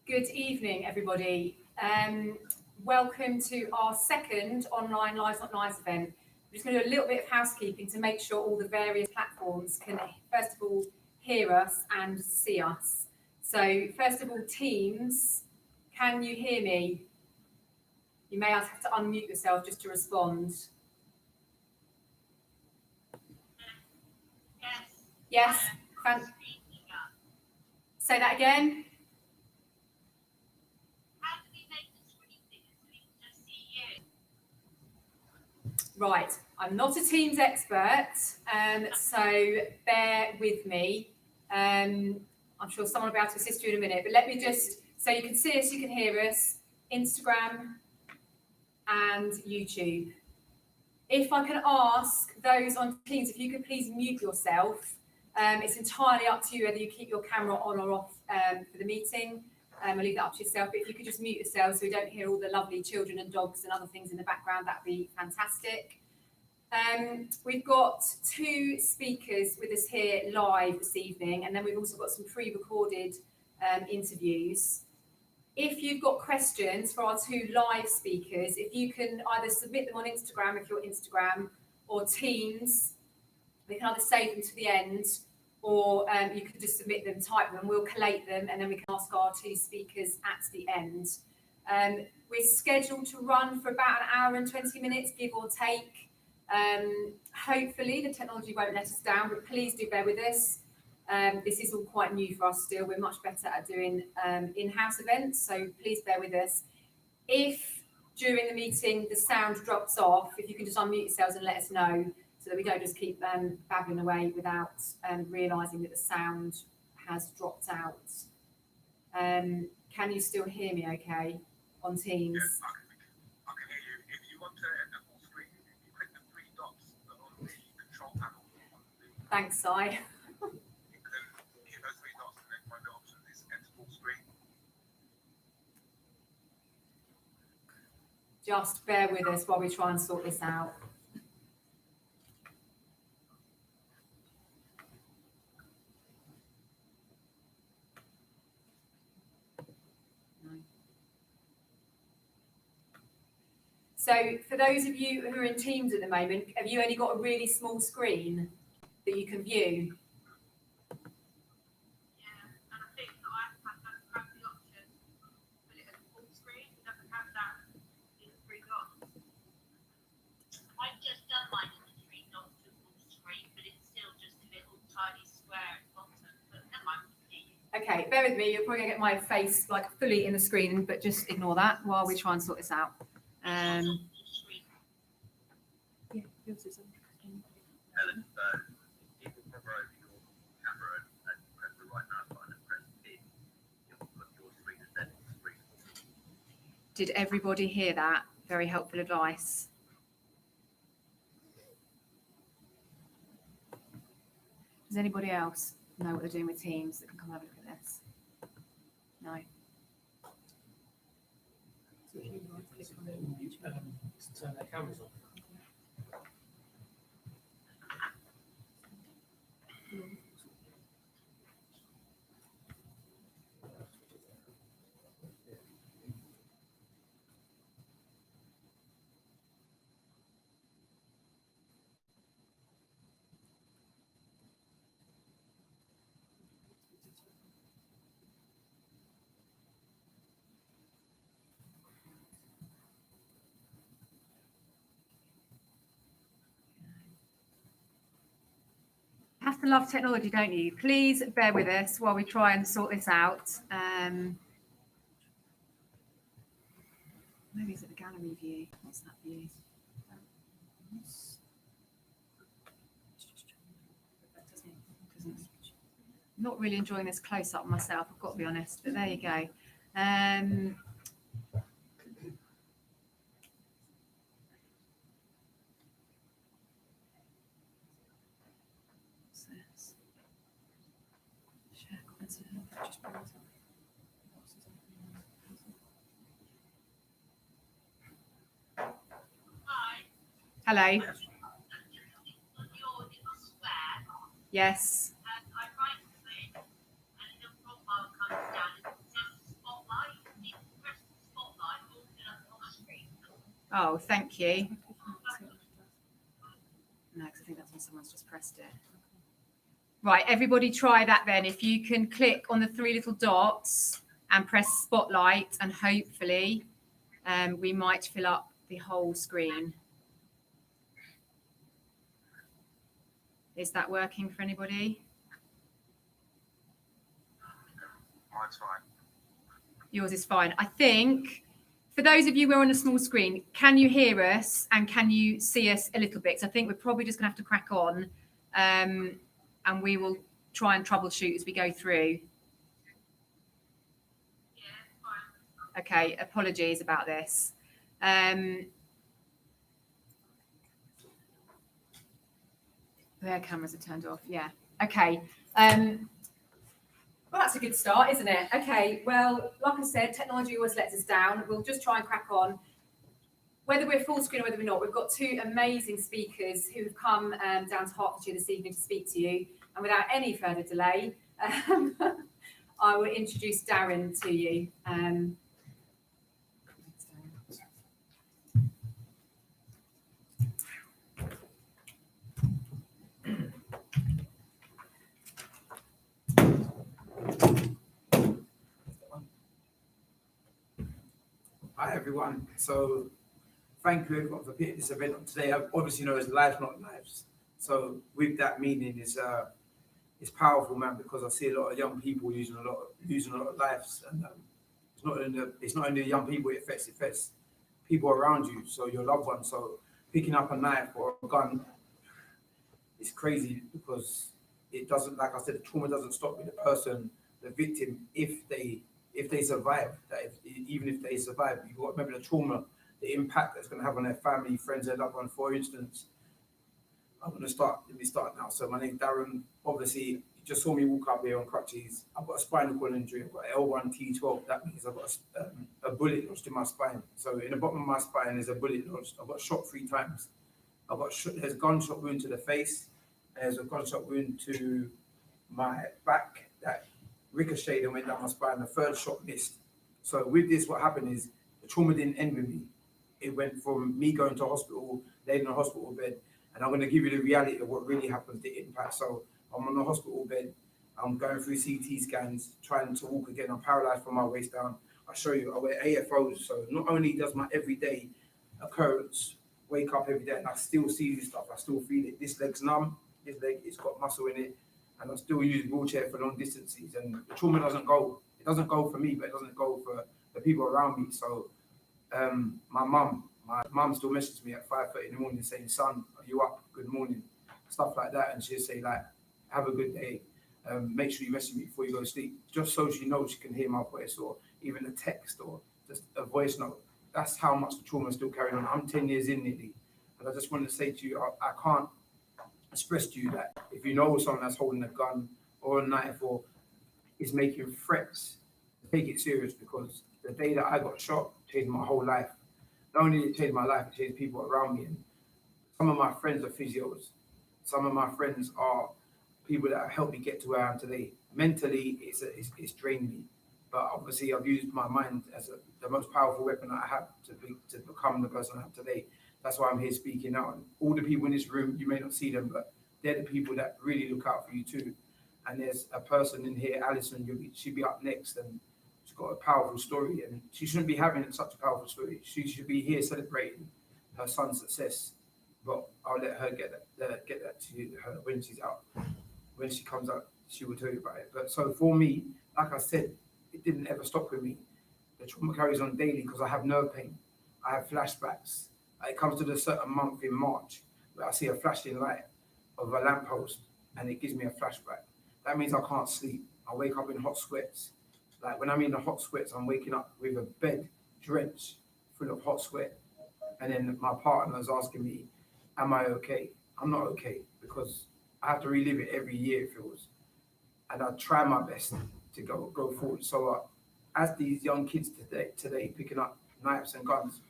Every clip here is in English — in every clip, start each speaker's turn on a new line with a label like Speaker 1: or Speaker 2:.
Speaker 1: Good evening, everybody. Welcome to our second online Lives Not Lives event. I'm just going to do a little bit of housekeeping to make sure all the various platforms can, first of all, hear us and see us. So, first of all, Teams, can you hear me? You may have to unmute yourself just to respond. Yes. Say that again. Right, I'm not a Teams expert, so bear with me. I'm sure someone will be able to assist you in a minute, but let me just, so you can see us, you can hear us, Instagram and YouTube. If I can ask those on Teams, if you could please mute yourself. It's entirely up to you whether you keep your camera on or off for the meeting. I'll leave that up to yourself, but if you could just mute yourself so we don't hear all the lovely children and dogs and other things in the background, that'd be fantastic. We've got two speakers with us here live this evening, and then we've also got some pre-recorded interviews. If you've got questions for our two live speakers, if you can either submit them on Instagram, if you're Instagram, or Teams, we can either save them to the end, or you can just submit them, type them, we'll collate them, and then we can ask our two speakers at the end. We're scheduled to run for about an hour and 20 minutes, give or take. Hopefully the technology won't let us down, but please do bear with us. This is all quite new for us still. We're much better at doing in-house events, so please bear with us. If during the meeting the sound drops off, if you can just unmute yourselves and let us know, so that we don't just keep babbling away without realising that the sound has dropped out. Can you still hear me okay on Teams?
Speaker 2: Yes, I can hear you. If you want a full screen, you click the three dots on the control panel.
Speaker 1: Thanks, Si.
Speaker 2: You can hit those three dots and then find the option is enter full screen.
Speaker 1: Just bear with us while we try and sort this out. So for those of you who are in Teams at the moment, have you only got a really small screen that you can view?
Speaker 3: Yeah, and I think the iPad doesn't have the option to put it as full screen. It doesn't have that in the three dots. I've just done mine in the three dots to full screen, but it's still just a little tiny square at the bottom. But never mind.
Speaker 1: Okay, bear with me. You're probably gonna get my face like fully in the screen, but just ignore that while we try and sort this out.
Speaker 2: Helen, if you hover over your camera and press the right mouse button and press in, you'll put your screen as then screen.
Speaker 1: Did everybody hear that? Very helpful advice. Does anybody else know what they're doing with Teams that can come have a look at this? No.
Speaker 4: So if you click on it, turn their cameras on.
Speaker 1: Have to love technology, don't you? Please bear with us while we try and sort this out. Maybe it's at the gallery view. What's that view? Not really enjoying this close up myself, I've got to be honest, but there you go. Hello.
Speaker 3: On your little square,
Speaker 1: Yes.
Speaker 3: I right click and a little profile comes down and it says spotlight. You press the spotlight, it'll open up on the screen.
Speaker 1: Oh, thank you. No, because I think that's when someone's just pressed it. Right, everybody try that then. If you can click on the 3 little dots and press spotlight, and hopefully we might fill up the whole screen. Is that working for anybody?
Speaker 2: Mine's fine.
Speaker 1: Yours is fine. I think for those of you who are on a small screen, can you hear us and can you see us a little bit? So I think we're probably just going to have to crack on and we will try and troubleshoot as we go through. Okay, apologies about this. Their cameras are turned off. Yeah. Okay. Well, that's a good start, isn't it? Okay. Well, like I said, technology always lets us down. We'll just try and crack on. Whether we're full screen or whether we're not, we've got 2 amazing speakers who have come down to Hertfordshire this evening to speak to you. And without any further delay, I will introduce Darren to you.
Speaker 5: Hi everyone. So thank you everyone for putting this event on today. I obviously know it's lives, not lives. So with that meaning, it's powerful, man, because I see a lot of young people losing a lot of lives, and it's not only the young people it affects people around you, so your loved ones. So picking up a knife or a gun is crazy because it doesn't, like I said, the trauma doesn't stop with the person, the victim, if they survive. Even if they survive, you've got to remember the trauma, the impact that's going to have on their family, friends, their loved one. For instance, let me start now. So my name's Darren. Obviously, you just saw me walk up here on crutches. I've got a spinal cord injury. I've got L1 T12. That means I've got a bullet lodged in my spine. So in the bottom of my spine there's a bullet lodged. I've got shot 3 times. There's a gunshot wound to the face. There's a gunshot wound to my back that ricocheted and went down my spine. The 3rd shot missed. So with this, what happened is the trauma didn't end with me. It went from me going to hospital, laying in a hospital bed, and I'm going to give you the reality of what really happened, the impact. So I'm on a hospital bed. I'm going through CT scans, trying to walk again. I'm paralyzed from my waist down. I show you, I wear AFOs. So not only does my everyday occurrence wake up every day and I still see this stuff, I still feel it. This leg's numb. This leg, it's got muscle in it. And I still use a wheelchair for long distances. And the trauma doesn't go. It doesn't go for me, but it doesn't go for the people around me. So my mum still messages me at 5:30 in the morning saying, "Son, are you up? Good morning." Stuff like that. And she'll say, like, "Have a good day. Make sure you message me before you go to sleep." Just so she knows she can hear my voice, or even a text or just a voice note. That's how much the trauma is still carrying on. I'm 10 years in nearly. And I just wanted to say to you, I can't express to you that if you know someone that's holding a gun or a knife or is making threats, take it serious, because the day that I got shot changed my whole life. Not only did it change my life, it changed people around me. And some of my friends are physios. Some of my friends are people that have helped me get to where I am today. Mentally, it's drained me. But obviously, I've used my mind as the most powerful weapon I have to become the person I am today. That's why I'm here speaking out. And all the people in this room, you may not see them, but they're the people that really look out for you too. And there's a person in here, Alison, she'll be up next, and she's got a powerful story. And she shouldn't be having such a powerful story. She should be here celebrating her son's success. But I'll let her get that to her when she's out. when she comes up, she will tell you about it. But so for me, like I said, it didn't ever stop with me. The trauma carries on daily because I have nerve pain. I have flashbacks. It comes to the certain month in March where I see a flashing light of a lamppost and it gives me a flashback. That means I can't sleep. I wake up in hot sweats. Like when I'm in the hot sweats, I'm waking up with a bed drenched full of hot sweat. And then my partner's asking me, am I okay? I'm not okay because I have to relive it every year, it feels. And I try my best to go forward. So as these young kids today picking up knives and guns,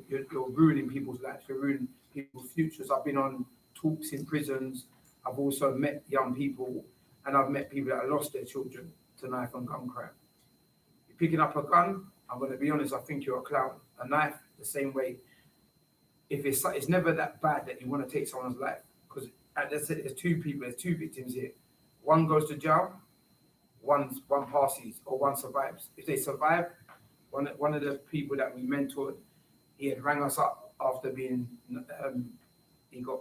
Speaker 5: you're ruining people's lives. You're ruining people's futures. I've been on talks in prisons. I've also met young people, and I've met people that have lost their children to knife and gun crime. You're picking up a gun, I'm going to be honest, I think you're a clown. A knife, the same way. If it's never that bad that you want to take someone's life, because there's two victims here. One goes to jail, one passes, or one survives. If they survive, one of the people that we mentored, he had rang us up after being he got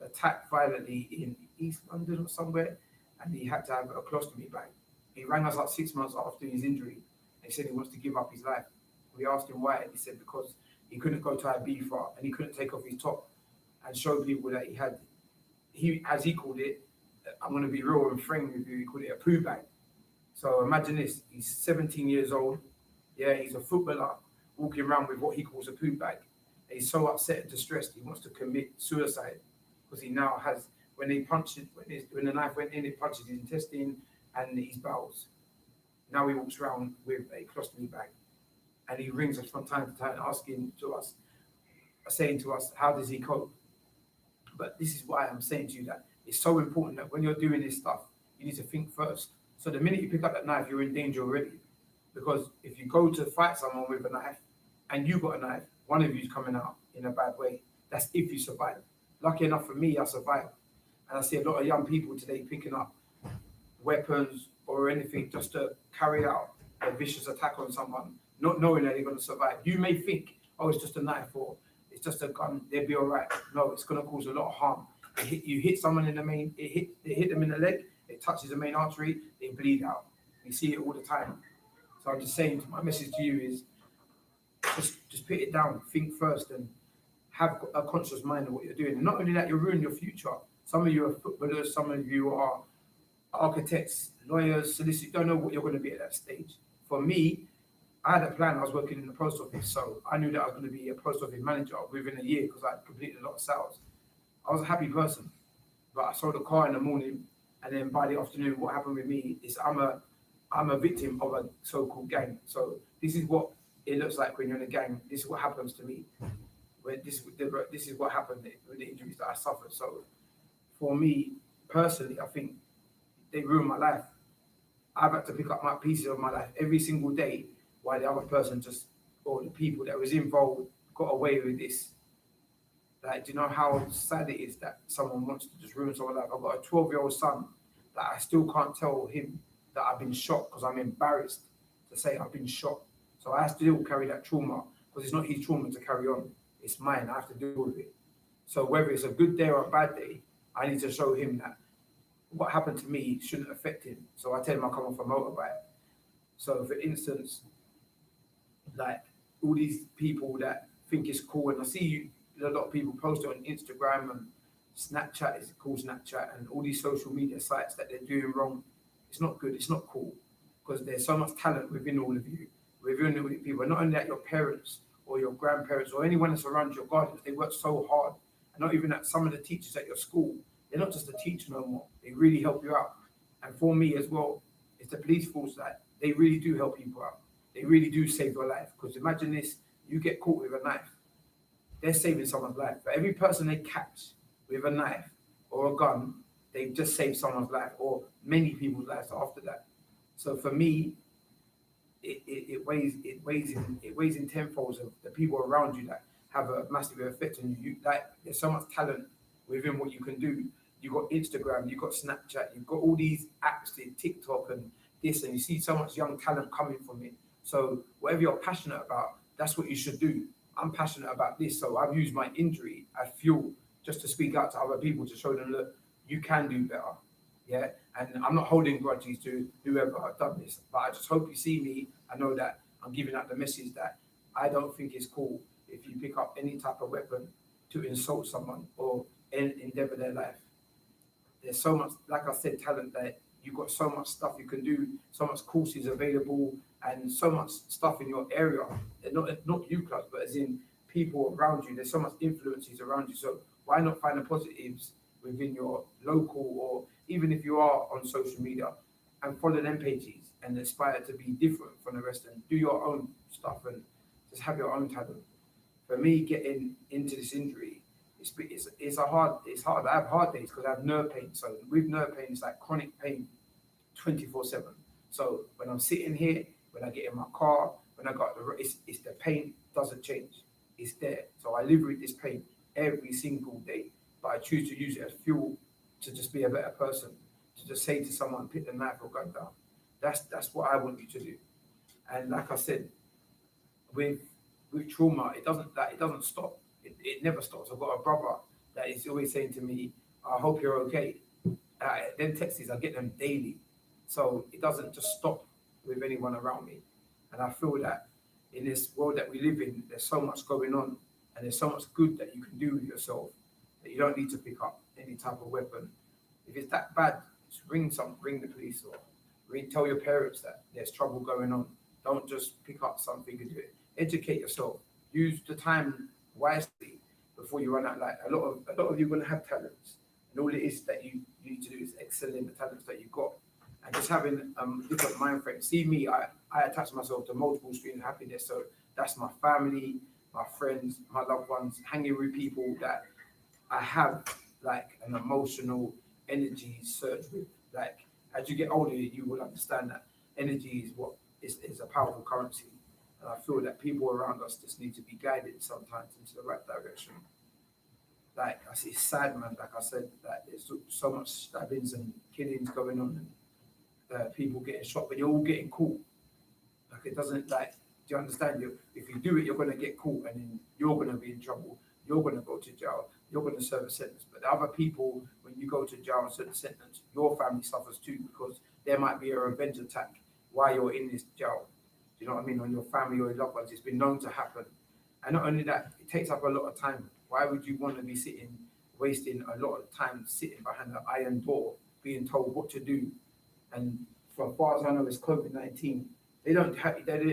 Speaker 5: attacked violently in East London or somewhere, and he had to have a colostomy bag. He rang us up 6 months after his injury. He said he wants to give up his life. We asked him why, and he said because he couldn't go to Ibiza and he couldn't take off his top and show people that as he called it, I'm going to be real and frank with you, he called it a poo bag. So imagine this, he's 17 years old, yeah, he's a footballer walking around with what he calls a poo bag. And he's so upset and distressed, he wants to commit suicide because he now has, when the knife went in, it punched his intestine and his bowels. Now he walks around with a colostomy bag. And he rings us from time to time saying to us, how does he cope? But this is why I'm saying to you that it's so important that when you're doing this stuff, you need to think first. So the minute you pick up that knife, you're in danger already. Because if you go to fight someone with a knife and you got a knife, one of you is coming out in a bad way. That's if you survive. Lucky enough for me, I survived. And I see a lot of young people today picking up weapons or anything just to carry out a vicious attack on someone, not knowing that they're going to survive. You may think, oh, it's just a knife or it's just a gun, they'll be all right. No, it's going to cause a lot of harm. You hit someone in the main, they hit them in the leg, it touches the main artery, they bleed out. You see it all the time. So I'm just saying, my message to you is just put it down, think first and have a conscious mind of what you're doing. And not only that, you'll ruin your future. Some of you are footballers, some of you are architects, lawyers, solicitors, you don't know what you're going to be at that stage. For me, I had a plan. I was working in the post office, so I knew that I was going to be a post office manager within a year because I had completed a lot of sales. I was a happy person, but I sold a car in the morning, and then by the afternoon, what happened with me is I'm a victim of a so-called gang. So this is what it looks like when you're in a gang. This is what happens to me. This is what happened with the injuries that I suffered. So for me personally, I think they ruined my life. I've had to pick up my pieces of my life every single day while the other person or the people that was involved got away with this. Like, do you know how sad it is that someone wants to just ruin someone's life? I've got a 12-year-old son that I still can't tell him that I've been shot because I'm embarrassed to say I've been shot. So I still carry that trauma because it's not his trauma to carry on. It's mine. I have to deal with it. So whether it's a good day or a bad day, I need to show him that what happened to me shouldn't affect him. So I tell him I come off a motorbike. So for instance, like all these people that think it's cool, and I see a lot of people post it on Instagram and Snapchat, is called Snapchat, and all these social media sites that they're doing wrong. It's not good. It's not cool because there's so much talent within all of you, within all the people. Not only that, your parents or your grandparents or anyone that's around your guardians, they work so hard. And not even that, some of the teachers at your school, they're not just a teacher no more. They really help you out. And for me as well, it's the police force that they really do help people out. They really do save your life. Because imagine this, you get caught with a knife. They're saving someone's life. For every person they catch with a knife or a gun, they've just saved someone's life or many people's lives after that. So for me, it weighs in tenfolds of the people around you that have a massive effect on you. Like, there's so much talent within what you can do. You've got Instagram, you've got Snapchat, you've got all these apps, TikTok and this, and you see so much young talent coming from it. So whatever you're passionate about, that's what you should do. I'm passionate about this, so I've used my injury as fuel just to speak out to other people to show them, look, you can do better. Yeah, and I'm not holding grudges to whoever I've done this, but I just hope you see me. I know that I'm giving out the message that I don't think it's cool if you pick up any type of weapon to insult someone or endeavor their life. There's so much, like I said, talent that you've got so much stuff you can do, so much courses available, and so much stuff in your area. And not you clubs, but as in people around you. There's so much influences around you. So why not find the positives within your local, or even if you are on social media, and follow them pages and aspire to be different from the rest and do your own stuff and just have your own talent. For me, getting into this injury, it's hard. I have hard days because I have nerve pain. So with nerve pain, it's like chronic pain, 24/7. So when I'm sitting here, when I get in my car, when I got it's the pain doesn't change. It's there. So I live with this pain every single day. But I choose to use it as fuel to just be a better person. To just say to someone, pick the knife or gun down. That's what I want you to do. And like I said, with trauma, it doesn't stop. It never stops. I've got a brother that is always saying to me, "I hope you're okay." Them texts, I get them daily, so it doesn't just stop with anyone around me. And I feel that in this world that we live in, there's so much going on, and there's so much good that you can do with yourself that you don't need to pick up any type of weapon. If it's that bad, just ring the police, or tell your parents that there's trouble going on. Don't just pick up something and do it. Educate yourself. Use the time wisely before you run out. Like a lot of you are going to have talents, and all it is that you need to do is excel in the talents that you've got, and just having different mind frames. See me, I attach myself to multiple streams of happiness. So that's my family, my friends, my loved ones, hanging with people that I have like an emotional energy surge with. Like as you get older, you will understand that energy is what is a powerful currency. And I feel that people around us just need to be guided sometimes into the right direction. Like I see, it's sad, man. Like I said, that there's so much stabbings and killings going on, and people getting shot, but you're all getting caught. Like it doesn't like. Do you understand? If you do it, you're going to get caught, and then you're going to be in trouble. You're going to go to jail. You're going to serve a sentence. But the other people, when you go to jail and serve a sentence, your family suffers too, because there might be a revenge attack while you're in this jail. Do you know what I mean? On your family or your loved ones, it's been known to happen. And not only that, it takes up a lot of time. Why would you want to be wasting a lot of time sitting behind an iron door, being told what to do? And for as far as I know, it's COVID-19. They don't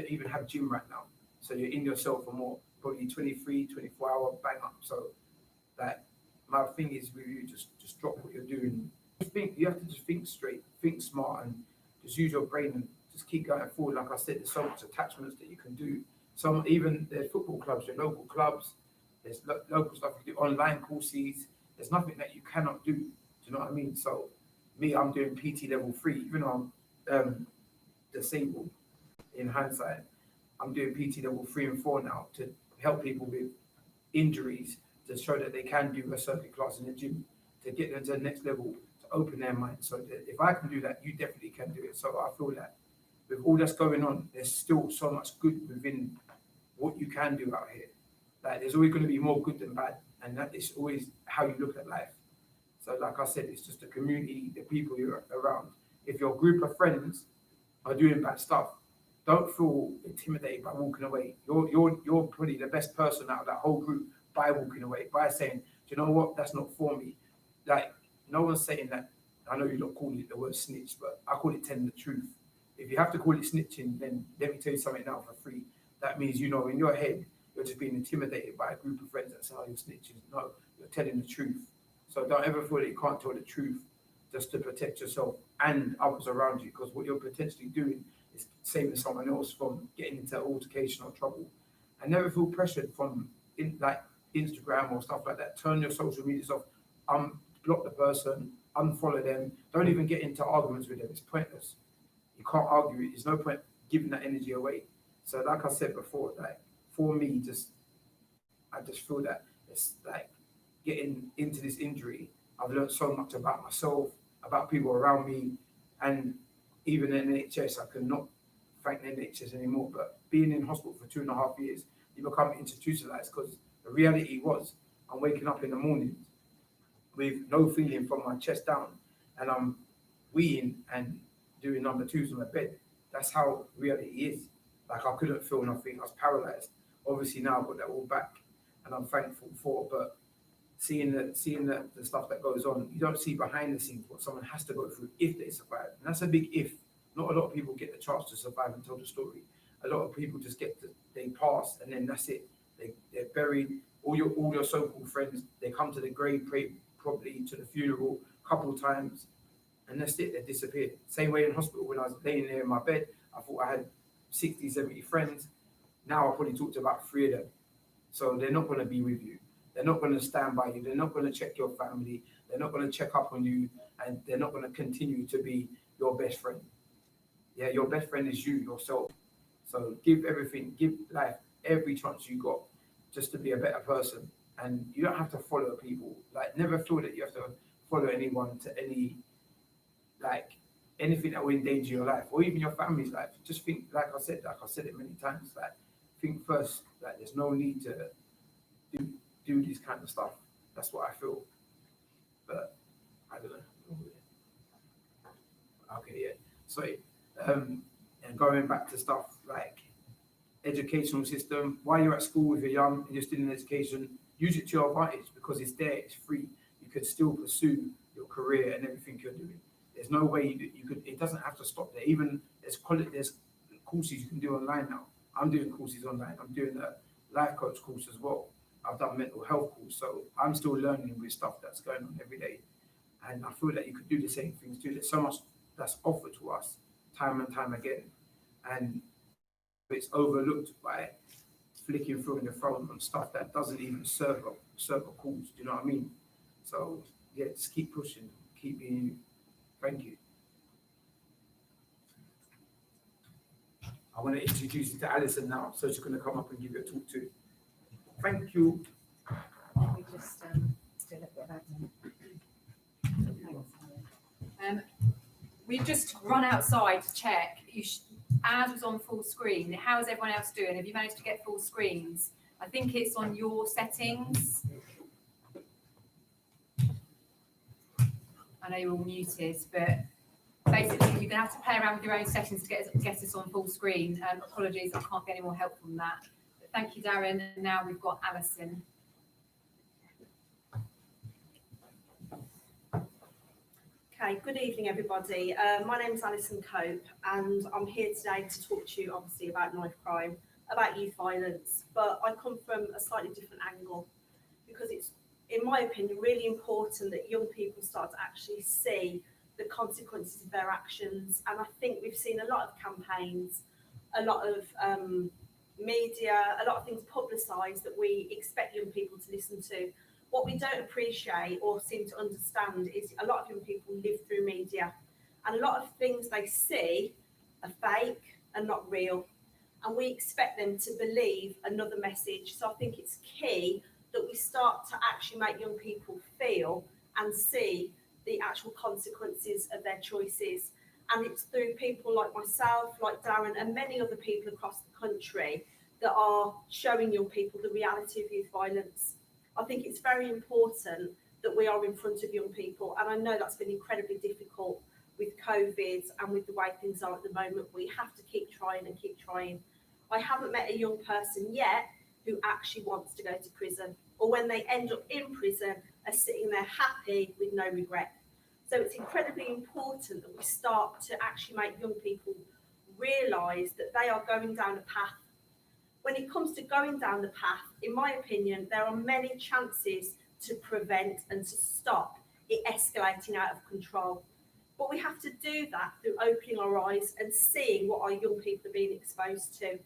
Speaker 5: even have gym right now. So you're in your cell for more, probably 23, 24-hour bang up. So that my thing is with you, just drop what you're doing. You have to just think straight, think smart, and just use your brain and just keep going forward. Like I said, there's so much attachments that you can do. Even there's football clubs, there's local clubs, there's local stuff you do, online courses. There's nothing that you cannot do. Do you know what I mean? So me, I'm doing PT level 3, even though I'm disabled in hindsight. I'm doing PT level 3 and 4 now to help people with injuries, to show that they can do a circuit class in the gym, to get them to the next level, to open their mind. So that if I can do that, you definitely can do it. So I feel that with all that's going on, there's still so much good within what you can do out here. Like there's always going to be more good than bad, and that is always how you look at life. So like I said, it's just the community, the people you're around. If your group of friends are doing bad stuff, don't feel intimidated by walking away. You're probably the best person out of that whole group by walking away, by saying, do you know what, that's not for me. Like no one's saying that. I know you're not calling it the word snitch, but I call it telling the truth. If you have to call it snitching, then let me tell you something now for free. That means, in your head, you're just being intimidated by a group of friends that say, oh, you're snitching. No, you're telling the truth. So don't ever feel that you can't tell the truth just to protect yourself and others around you, because what you're potentially doing is saving someone else from getting into altercation or trouble. And never feel pressured from like Instagram or stuff like that. Turn your social media off. Block the person, unfollow them. Don't even get into arguments with them. It's pointless. You can't argue it. There's no point giving that energy away. So like I said before, like for me, I just feel that it's like getting into this injury, I've learned so much about myself, about people around me, and even the NHS. I cannot thank the NHS anymore, but being in hospital for 2.5 years, you become institutionalized, because the reality was I'm waking up in the mornings with no feeling from my chest down, and I'm weeing and doing number twos on my bed. That's how reality is. Like I couldn't feel nothing. I was paralyzed. Obviously now I've got that all back, and I'm thankful for. But seeing the stuff that goes on, you don't see behind the scenes what someone has to go through if they survive. And that's a big if. Not a lot of people get the chance to survive and tell the story. A lot of people just they pass and then that's it. They're buried. All your so-called friends, they come to the grave, pray probably to the funeral a couple times, and that's it. They disappeared. Same way in hospital when I was laying there in my bed, I thought I had 60, 70 friends. Now I probably talked to about 3 of them. So they're not going to be with you. They're not going to stand by you. They're not going to check your family. They're not going to check up on you, and they're not going to continue to be your best friend. Yeah, your best friend is you, yourself. So give life every chance you got just to be a better person. And you don't have to follow people. Like, never feel that you have to follow anyone to anything that will endanger your life or even your family's life. Just think, like I said it many times, like, think first, like, there's no need to do this kind of stuff. That's what I feel. But I don't know. Okay, yeah. Sorry. And going back to stuff like educational system, while you're at school, if you're young and you're still in education, use it to your advantage because it's there, it's free. You could still pursue your career and everything you're doing. There's no way you could, it doesn't have to stop there. Even there's courses you can do online now. I'm doing courses online. I'm doing a life coach course as well. I've done mental health course. So I'm still learning with stuff that's going on every day. And I feel that you could do the same things too. There's so much that's offered to us time and time again. And it's overlooked by flicking through on your phone on stuff that doesn't even serve a cause. Do you know what I mean? So yeah, just keep pushing, keep being you. Thank you. I want to introduce you to Alison now, so she's going to come up and give you a talk too. Thank you.
Speaker 4: Let me just do a little bit of admin.
Speaker 1: We've just run outside to check. Ours was on full screen. How is everyone else doing? Have you managed to get full screens? I think it's on your settings. I know you're all muted, but basically you're going to have to play around with your own settings to get us on full screen. Apologies, I can't get any more help from that. But thank you, Darren. And now we've got Alison.
Speaker 6: Okay, good evening everybody. My name is Alison Cope and I'm here today to talk to you obviously about knife crime, about youth violence, but I come from a slightly different angle because it's, in my opinion, really important that young people start to actually see the consequences of their actions. And I think we've seen a lot of campaigns, a lot of media, a lot of things publicised that we expect young people to listen to. What we don't appreciate or seem to understand is a lot of young people live through media and a lot of things they see are fake and not real. And we expect them to believe another message. So I think it's key that we start to actually make young people feel and see the actual consequences of their choices. And it's through people like myself, like Darren, and many other people across the country that are showing young people the reality of youth violence. I think it's very important that we are in front of young people, and I know that's been incredibly difficult with COVID and with the way things are at the moment. We have to keep trying and keep trying. I haven't met a young person yet who actually wants to go to prison, or when they end up in prison are sitting there happy with no regret. So it's incredibly important that we start to actually make young people realise that they are going down a path. When it comes to going down the path, in my opinion, there are many chances to prevent and to stop it escalating out of control. But we have to do that through opening our eyes and seeing what our young people are being exposed to.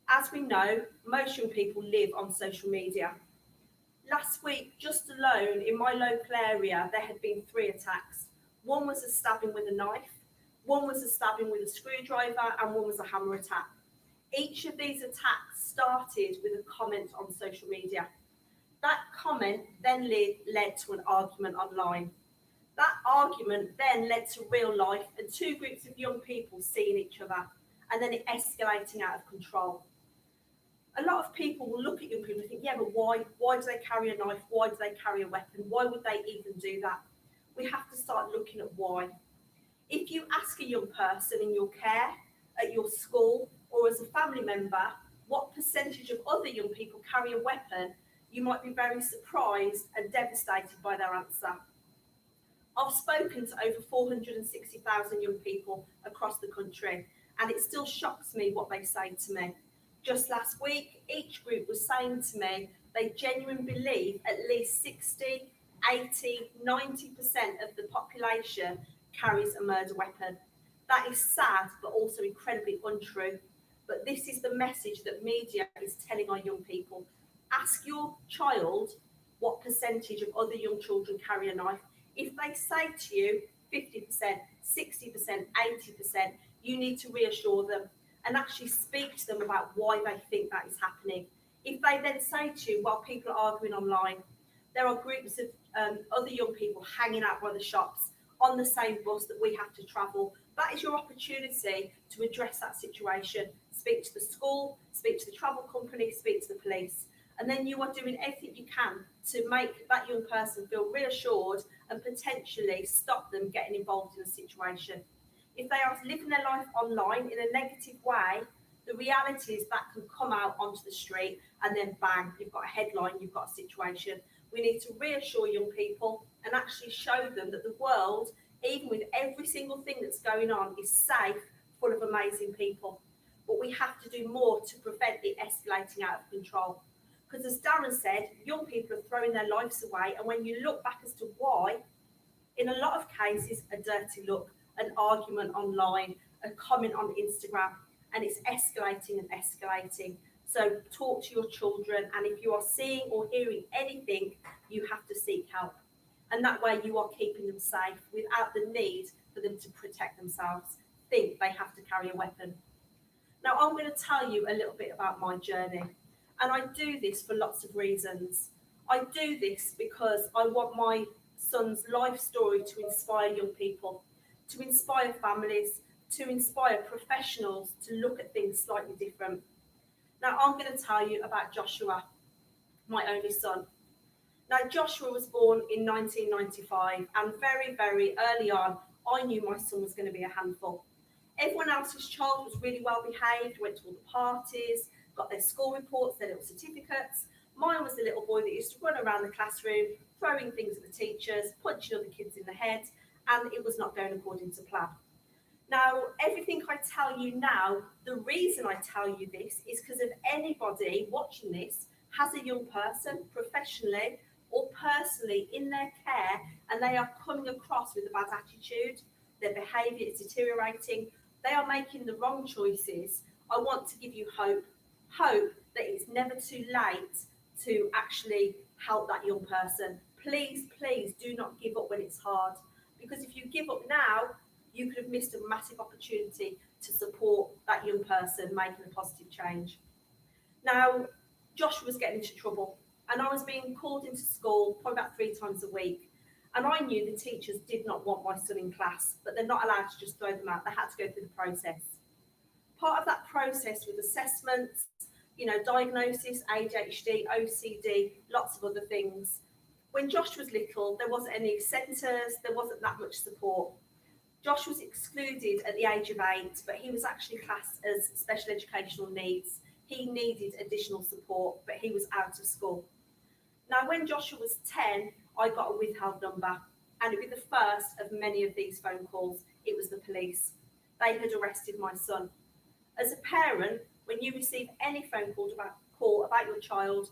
Speaker 6: As we know, most young people live on social media. Last week, just alone in my local area, there had been 3 attacks. One was a stabbing with a knife, one was a stabbing with a screwdriver, and one was a hammer attack. Each of these attacks started with a comment on social media. That comment then led to an argument online. That argument then led to real life and 2 groups of young people seeing each other, and then it escalating out of control. A lot of people will look at young people and think, yeah, but why? Why do they carry a knife? Why do they carry a weapon? Why would they even do that? We have to start looking at why. If you ask a young person in your care, at your school, or as a family member, what percentage of other young people carry a weapon, you might be very surprised and devastated by their answer. I've spoken to over 460,000 young people across the country, and it still shocks me what they say to me. Just last week, each group was saying to me they genuinely believe at least 60, 80, 90% of the population carries a murder weapon. That is sad, but also incredibly untrue. But this is the message that media is telling our young people. Ask your child what percentage of other young children carry a knife. If they say to you 50%, 60%, 80%, you need to reassure them and actually speak to them about why they think that is happening. If they then say to you, while people are arguing online, there are groups of other young people hanging out by the shops on the same bus that we have to travel, that is your opportunity to address that situation. Speak to the school, speak to the travel company, speak to the police. And then you are doing everything you can to make that young person feel reassured and potentially stop them getting involved in a situation. If they are living their life online in a negative way, the reality is that can come out onto the street and then bang, you've got a headline, you've got a situation. We need to reassure young people and actually show them that the world, even with every single thing that's going on, is safe, full of amazing people. But we have to do more to prevent it escalating out of control. Because as Darren said, young people are throwing their lives away, and when you look back as to why, in a lot of cases, a dirty look, an argument online, a comment on Instagram, and it's escalating and escalating. So talk to your children, and if you are seeing or hearing anything, you have to seek help. And that way you are keeping them safe without the need for them to protect themselves, think they have to carry a weapon. Now, I'm going to tell you a little bit about my journey. And I do this for lots of reasons. I do this because I want my son's life story to inspire young people, to inspire families, to inspire professionals to look at things slightly different. Now, I'm going to tell you about Joshua, my only son. Now, Joshua was born in 1995, and very, very early on, I knew my son was going to be a handful. Everyone else's child was really well behaved, went to all the parties, got their school reports, their little certificates. Mine was the little boy that used to run around the classroom, throwing things at the teachers, punching other kids in the head, and it was not going according to plan. Now, everything I tell you now, the reason I tell you this is because if anybody watching this has a young person, professionally or personally, in their care, and they are coming across with a bad attitude, their behaviour is deteriorating, they are making the wrong choices, I want to give you hope. Hope that it's never too late to actually help that young person. Please, please do not give up when it's hard. Because if you give up now, you could have missed a massive opportunity to support that young person making a positive change. Now, Josh was getting into trouble, and I was being called into school probably about 3 times a week. And I knew the teachers did not want my son in class, but they're not allowed to just throw them out. They had to go through the process. Part of that process was assessments, diagnosis, ADHD, OCD, lots of other things. When Josh was little, there wasn't any centres, there wasn't that much support. Josh was excluded at the age of 8, but he was actually classed as special educational needs. He needed additional support, but he was out of school. Now, when Joshua was 10, I got a withheld number, and it was the first of many of these phone calls. It was the police. They had arrested my son. As a parent, when you receive any phone call about your child,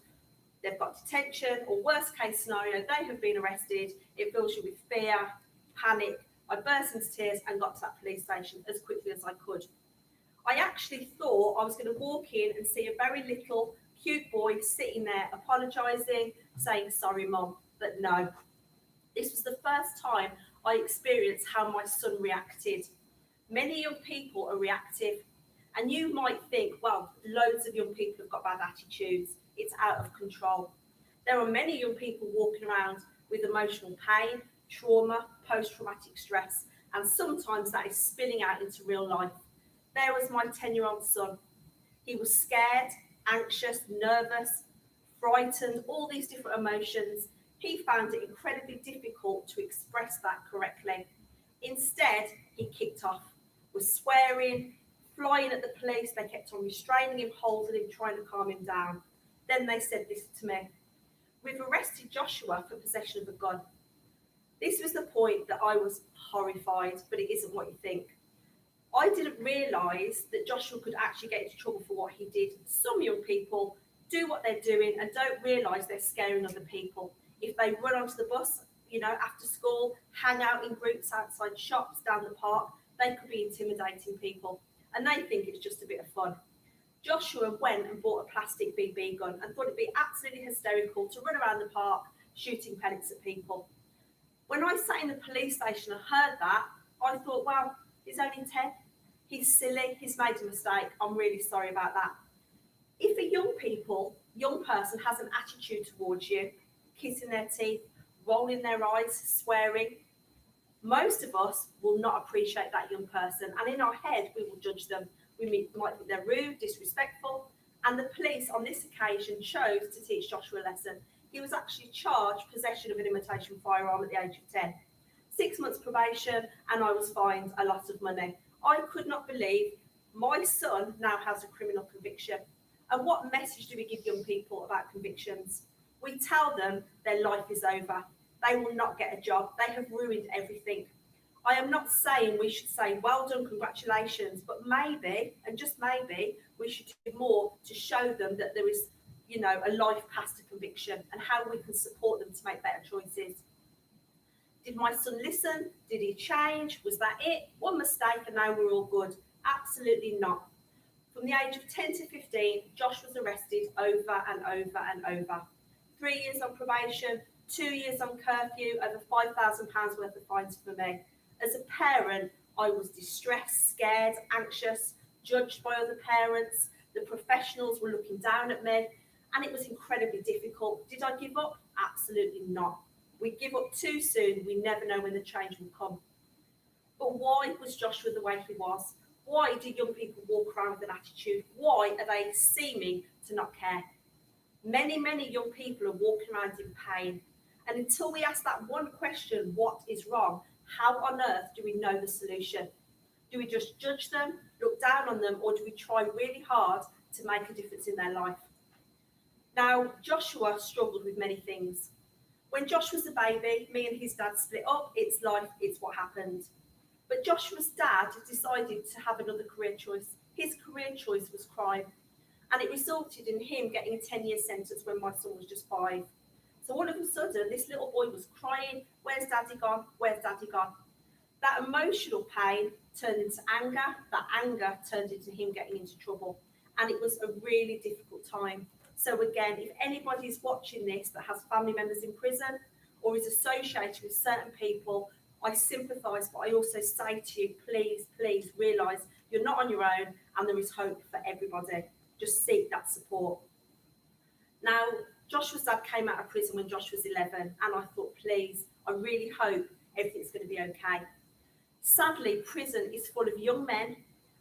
Speaker 6: they've got detention, or worst case scenario, they have been arrested, it fills you with fear, panic. I burst into tears and got to that police station as quickly as I could. I actually thought I was going to walk in and see a very little, cute boy sitting there apologising, saying, sorry, Mum, but no. This was the first time I experienced how my son reacted. Many young people are reactive, and you might think, well, loads of young people have got bad attitudes, it's out of control. There are many young people walking around with emotional pain, trauma, post-traumatic stress, and sometimes that is spilling out into real life. There was my 10-year-old son. He was scared, anxious, nervous, frightened, all these different emotions. He found it incredibly difficult to express that correctly. Instead, he he kicked off, was swearing, flying at the police. They kept on restraining him, holding him, trying to calm him down. Then they said this to me: "We've arrested Joshua for possession of a gun." This was the point that I was horrified, but it isn't what you think. I didn't realise that Joshua could actually get into trouble for what he did. Some young people do what they're doing and don't realise they're scaring other people. If they run onto the bus, after school, hang out in groups outside shops, down the park, they could be intimidating people, and they think it's just a bit of fun. Joshua went and bought a plastic BB gun and thought it'd be absolutely hysterical to run around the park shooting pellets at people. When I sat in the police station and heard that, I thought, well, he's only 10. He's silly. He's made a mistake. I'm really sorry about that. If a young person has an attitude towards you, kissing their teeth, rolling their eyes, swearing, most of us will not appreciate that young person. And in our head, we will judge them. We might think they're rude, disrespectful. And the police on this occasion chose to teach Joshua a lesson. He was actually charged possession of an imitation firearm at the age of 10. 6 months probation, and I was fined a lot of money. I could not believe my son now has a criminal conviction. And what message do we give young people about convictions? We tell them their life is over. They will not get a job. They have ruined everything. I am not saying we should say, well done, congratulations, but maybe, and just maybe, we should do more to show them that there is, a life past a conviction and how we can support them to make better choices. Did my son listen? Did he change? Was that it? One mistake and now we're all good? Absolutely not. From the age of 10 to 15, Josh was arrested over and over and over. 3 years on probation, 2 years on curfew, over £5,000 worth of fines for me. As a parent, I was distressed, scared, anxious, judged by other parents. The professionals were looking down at me, and it was incredibly difficult. Did I give up? Absolutely not. We give up too soon. We never know when the change will come. But why was Joshua the way he was? Why do young people walk around with an attitude? Why are they seeming to not care? Many, many young people are walking around in pain. And until we ask that one question, what is wrong? How on earth do we know the solution? Do we just judge them, look down on them, or do we try really hard to make a difference in their life? Now, Joshua struggled with many things. When Josh was a baby, me and his dad split up. It's life, it's what happened. But Joshua's dad decided to have another career choice. His career choice was crime. And it resulted in him getting a 10-year sentence when my son was just 5. So all of a sudden, this little boy was crying, "Where's daddy gone? Where's daddy gone?" That emotional pain turned into anger. That anger turned into him getting into trouble. And it was a really difficult time. So again, if anybody's watching this that has family members in prison or is associated with certain people, I sympathise, but I also say to you, please, please realise you're not on your own and there is hope for everybody. Just seek that support. Now, Joshua's dad came out of prison when Josh was 11, and I thought, please, I really hope everything's going to be okay. Sadly, prison is full of young men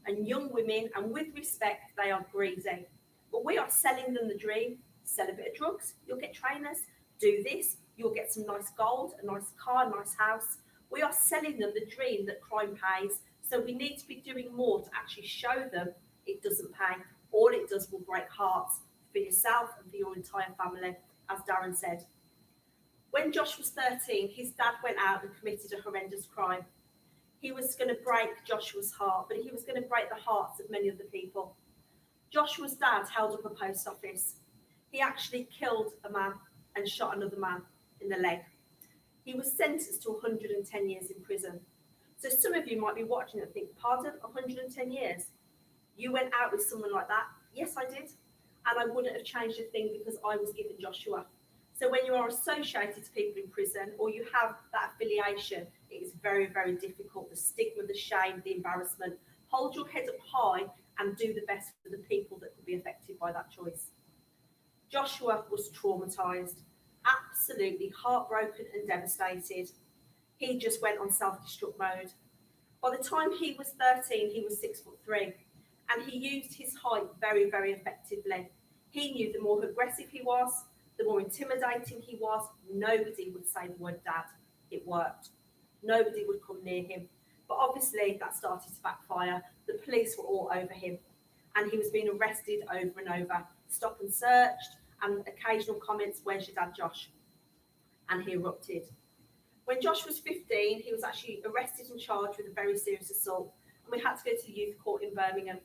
Speaker 6: and young women, and with respect, they are greedy. But we are selling them the dream. Sell a bit of drugs, you'll get trainers. Do this, you'll get some nice gold, a nice car, a nice house. We are selling them the dream that crime pays. So we need to be doing more to actually show them it doesn't pay. All it does will break hearts for yourself and for your entire family, as Darren said. When Josh was 13, his dad went out and committed a horrendous crime. He was going to break Joshua's heart, but he was going to break the hearts of many other people. Joshua's dad held up a post office. He actually killed a man and shot another man in the leg. He was sentenced to 110 years in prison. So some of you might be watching and think, pardon, 110 years? You went out with someone like that? Yes, I did. And I wouldn't have changed a thing because I was given Joshua. So when you are associated to people in prison or you have that affiliation, it is very, very difficult. The stigma, the shame, the embarrassment. Hold your head up high and do the best for the people that could be affected by that choice. Joshua was traumatised, absolutely heartbroken and devastated. He just went on self-destruct mode. By the time he was 13, he was 6'3", and he used his height very, very effectively. He knew the more aggressive he was, the more intimidating he was, nobody would say the word dad. It worked. Nobody would come near him. But obviously that started to backfire. The police were all over him and he was being arrested over and over, stop and searched, and occasional comments, "Where's your dad, Josh?" And he erupted. When Josh was 15, he was actually arrested and charged with a very serious assault, and we had to go to the youth court in Birmingham.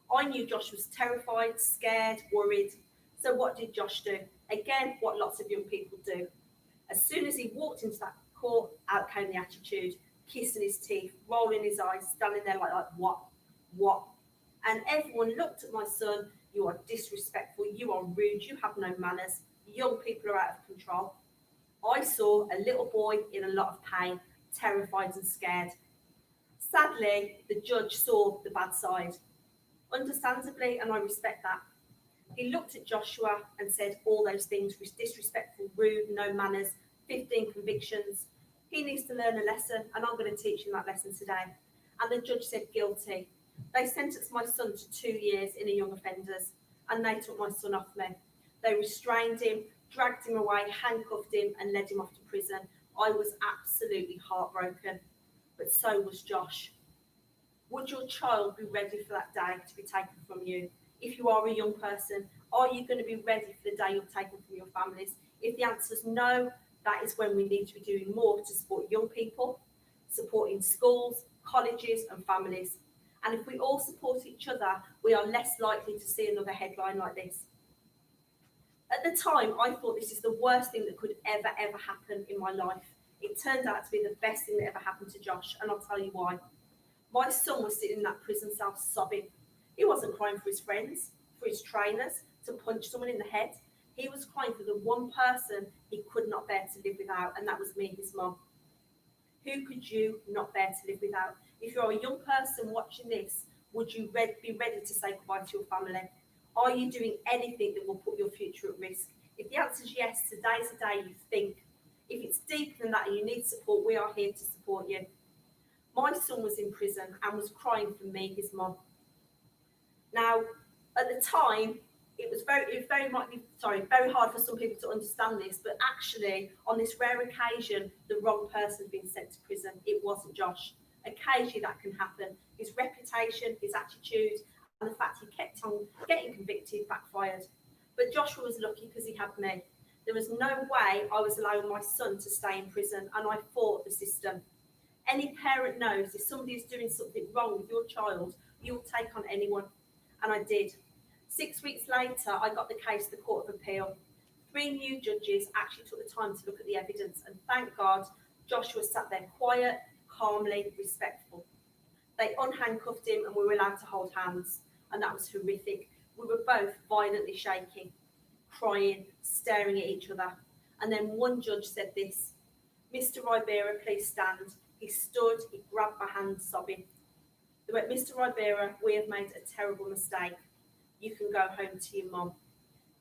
Speaker 6: I knew Josh was terrified, scared, worried. So what did Josh do? Again, what lots of young people do. As soon as he walked into that court, out came the attitude, kissing his teeth, rolling his eyes, standing there like what? And everyone looked at my son. "You are disrespectful, you are rude, you have no manners, young people are out of control." I saw a little boy in a lot of pain, terrified and scared. Sadly, the judge saw the bad side. Understandably, and I respect that. He looked at Joshua and said all those things: disrespectful, rude, no manners, 15 convictions. He needs to learn a lesson, and I'm going to teach him that lesson today. And the judge said guilty. They sentenced my son to 2 years in a young offenders, and they took my son off me. They restrained him, dragged him away, handcuffed him, and led him off to prison. I was absolutely heartbroken, but so was Josh. Would your child be ready for that day to be taken from you? If you are a young person, are you going to be ready for the day you're taken from your families? If the answer is no, that is when we need to be doing more to support young people, supporting schools, colleges, and families. And if we all support each other, we are less likely to see another headline like this. At the time, I thought this is the worst thing that could ever happen in my life. It turned out to be the best thing that ever happened to Josh, and I'll tell you why. My son was sitting in that prison cell sobbing. He wasn't crying for his friends, for his trainers, to punch someone in the head. He was crying for the one person he could not bear to live without, and that was me, his mum. Who could you not bear to live without? If you're a young person watching this, would you be ready to say goodbye to your family? Are you doing anything that will put your future at risk? If the answer is yes, today's the day you think. If it's deeper than that and you need support, we are here to support you. My son was in prison and was crying for me, his mum. Now, at the time, it was very hard for some people to understand this, but actually, on this rare occasion, the wrong person had been sent to prison. It wasn't Josh. Occasionally that can happen. His reputation, his attitude, and the fact he kept on getting convicted backfired. But Joshua was lucky because he had me. There was no way I was allowing my son to stay in prison, and I fought the system. Any parent knows if somebody is doing something wrong with your child, you'll take on anyone. And I did. 6 weeks later, I got the case to the Court of Appeal. 3 new judges actually took the time to look at the evidence, and thank God, Joshua sat there quiet, calmly, respectful. They unhandcuffed him and we were allowed to hold hands, and that was horrific. We were both violently shaking, crying, staring at each other. And then one judge said this: "Mr. Ribera, please stand." He stood, he grabbed my hand, sobbing. They went, "Mr. Ribera, we have made a terrible mistake. You can go home to your mum."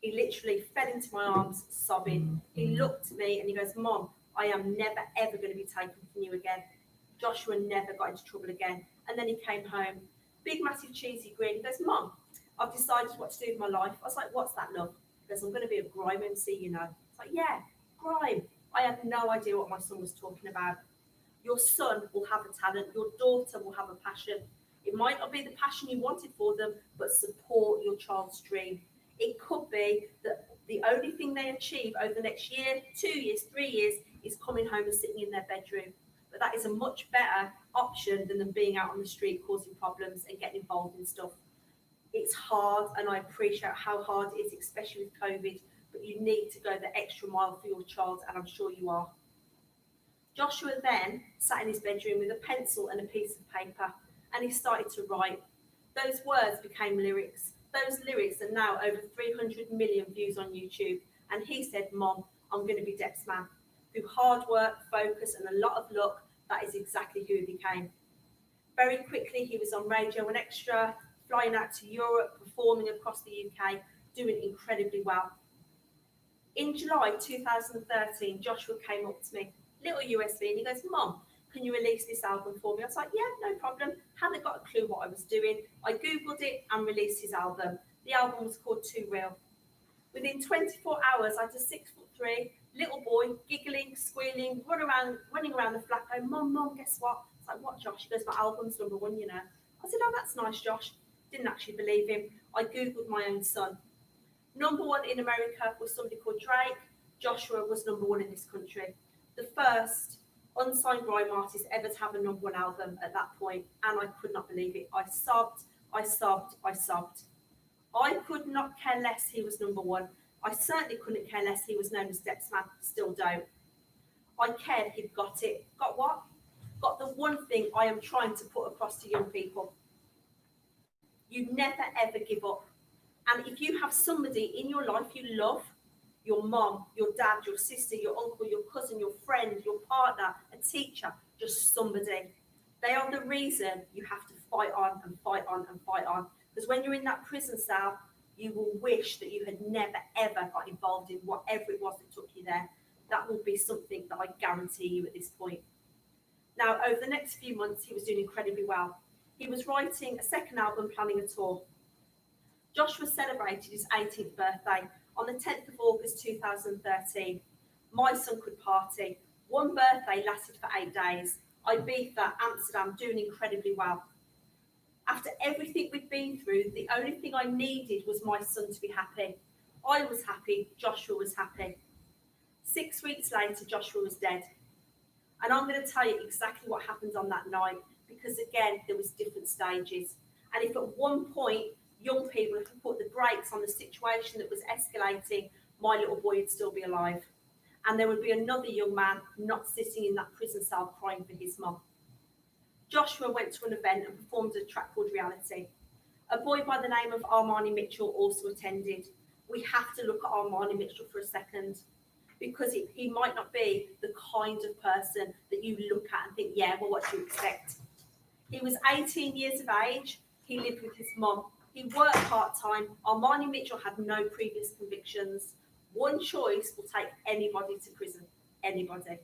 Speaker 6: He literally fell into my arms, sobbing. He looked at me and he goes, "Mum, I am never, ever going to be taken from you again." Joshua never got into trouble again. And then he came home, big, massive, cheesy grin. He goes, "Mum, I've decided what to do with my life." I was like, "What's that, love?" He goes, "I'm going to be a grime MC, you know." It's like, "Yeah, grime." I had no idea what my son was talking about. Your son will have a talent. Your daughter will have a passion. It might not be the passion you wanted for them, but support your child's dream. It could be that the only thing they achieve over the next year, 2 years, 3 years, is coming home and sitting in their bedroom. But that is a much better option than them being out on the street causing problems and getting involved in stuff. It's hard, and I appreciate how hard it is, especially with COVID, but you need to go the extra mile for your child, and I'm sure you are. Joshua then sat in his bedroom with a pencil and a piece of paper, and he started to write. Those words became lyrics. Those lyrics are now over 300 million views on YouTube. And he said, "Mom, I'm going to be Dex Man." Through hard work, focus, and a lot of luck, that is exactly who he became. Very quickly, he was on Radio 1 Extra, flying out to Europe, performing across the UK, doing incredibly well. In July 2013, Joshua came up to me, little USB, and he goes, "Mom, can you release this album for me?" I was like, "Yeah, no problem." Hadn't got a clue what I was doing. I Googled it and released his album. The album was called Too Real. Within 24 hours, I had a 6'3" little boy, giggling, squealing, running around the flat going, "Mom, Mom, guess what? It's like, what, Josh? He goes, my album's number one, you know. I said, oh, that's nice, Josh. Didn't actually believe him. I Googled my own son. Number one in America was somebody called Drake. Joshua was number one in this country. The first unsigned grime artist ever to have a number one album at that point, and I could not believe it. I sobbed, I sobbed, I sobbed. I could not care less he was number one. I certainly couldn't care less he was known as Depsman, still don't. I cared he'd got it. Got what? Got the one thing I am trying to put across to young people. You never ever give up. And if you have somebody in your life you love, your mom, your dad, your sister, your uncle, your cousin, your friend, your partner, a teacher, just somebody, they are the reason you have to fight on and fight on and fight on. Because when you're in that prison cell, you will wish that you had never ever got involved in whatever it was that took you there. That will be something that I guarantee you at this point. Now, over the next few months, he was doing incredibly well. He was writing a second album, planning a tour. Joshua celebrated his 18th birthday on the 10th of August 2013. My son could party. One birthday lasted for 8 days. Ibiza, Amsterdam, doing incredibly well. After everything we'd been through, the only thing I needed was my son to be happy. I was happy, Joshua was happy. 6 weeks later, Joshua was dead. And I'm going to tell you exactly what happened on that night, because again, there was different stages. And if at one point, young people had put the brakes on the situation that was escalating, my little boy would still be alive. And there would be another young man not sitting in that prison cell crying for his mum. Joshua went to an event and performed a track called Reality. A boy by the name of Armani Mitchell also attended. We have to look at Armani Mitchell for a second, because he might not be the kind of person that you look at and think, yeah, well, what do you expect? He was 18 years of age. He lived with his mum. He worked part-time. Armani Mitchell had no previous convictions. One choice will take anybody to prison, anybody,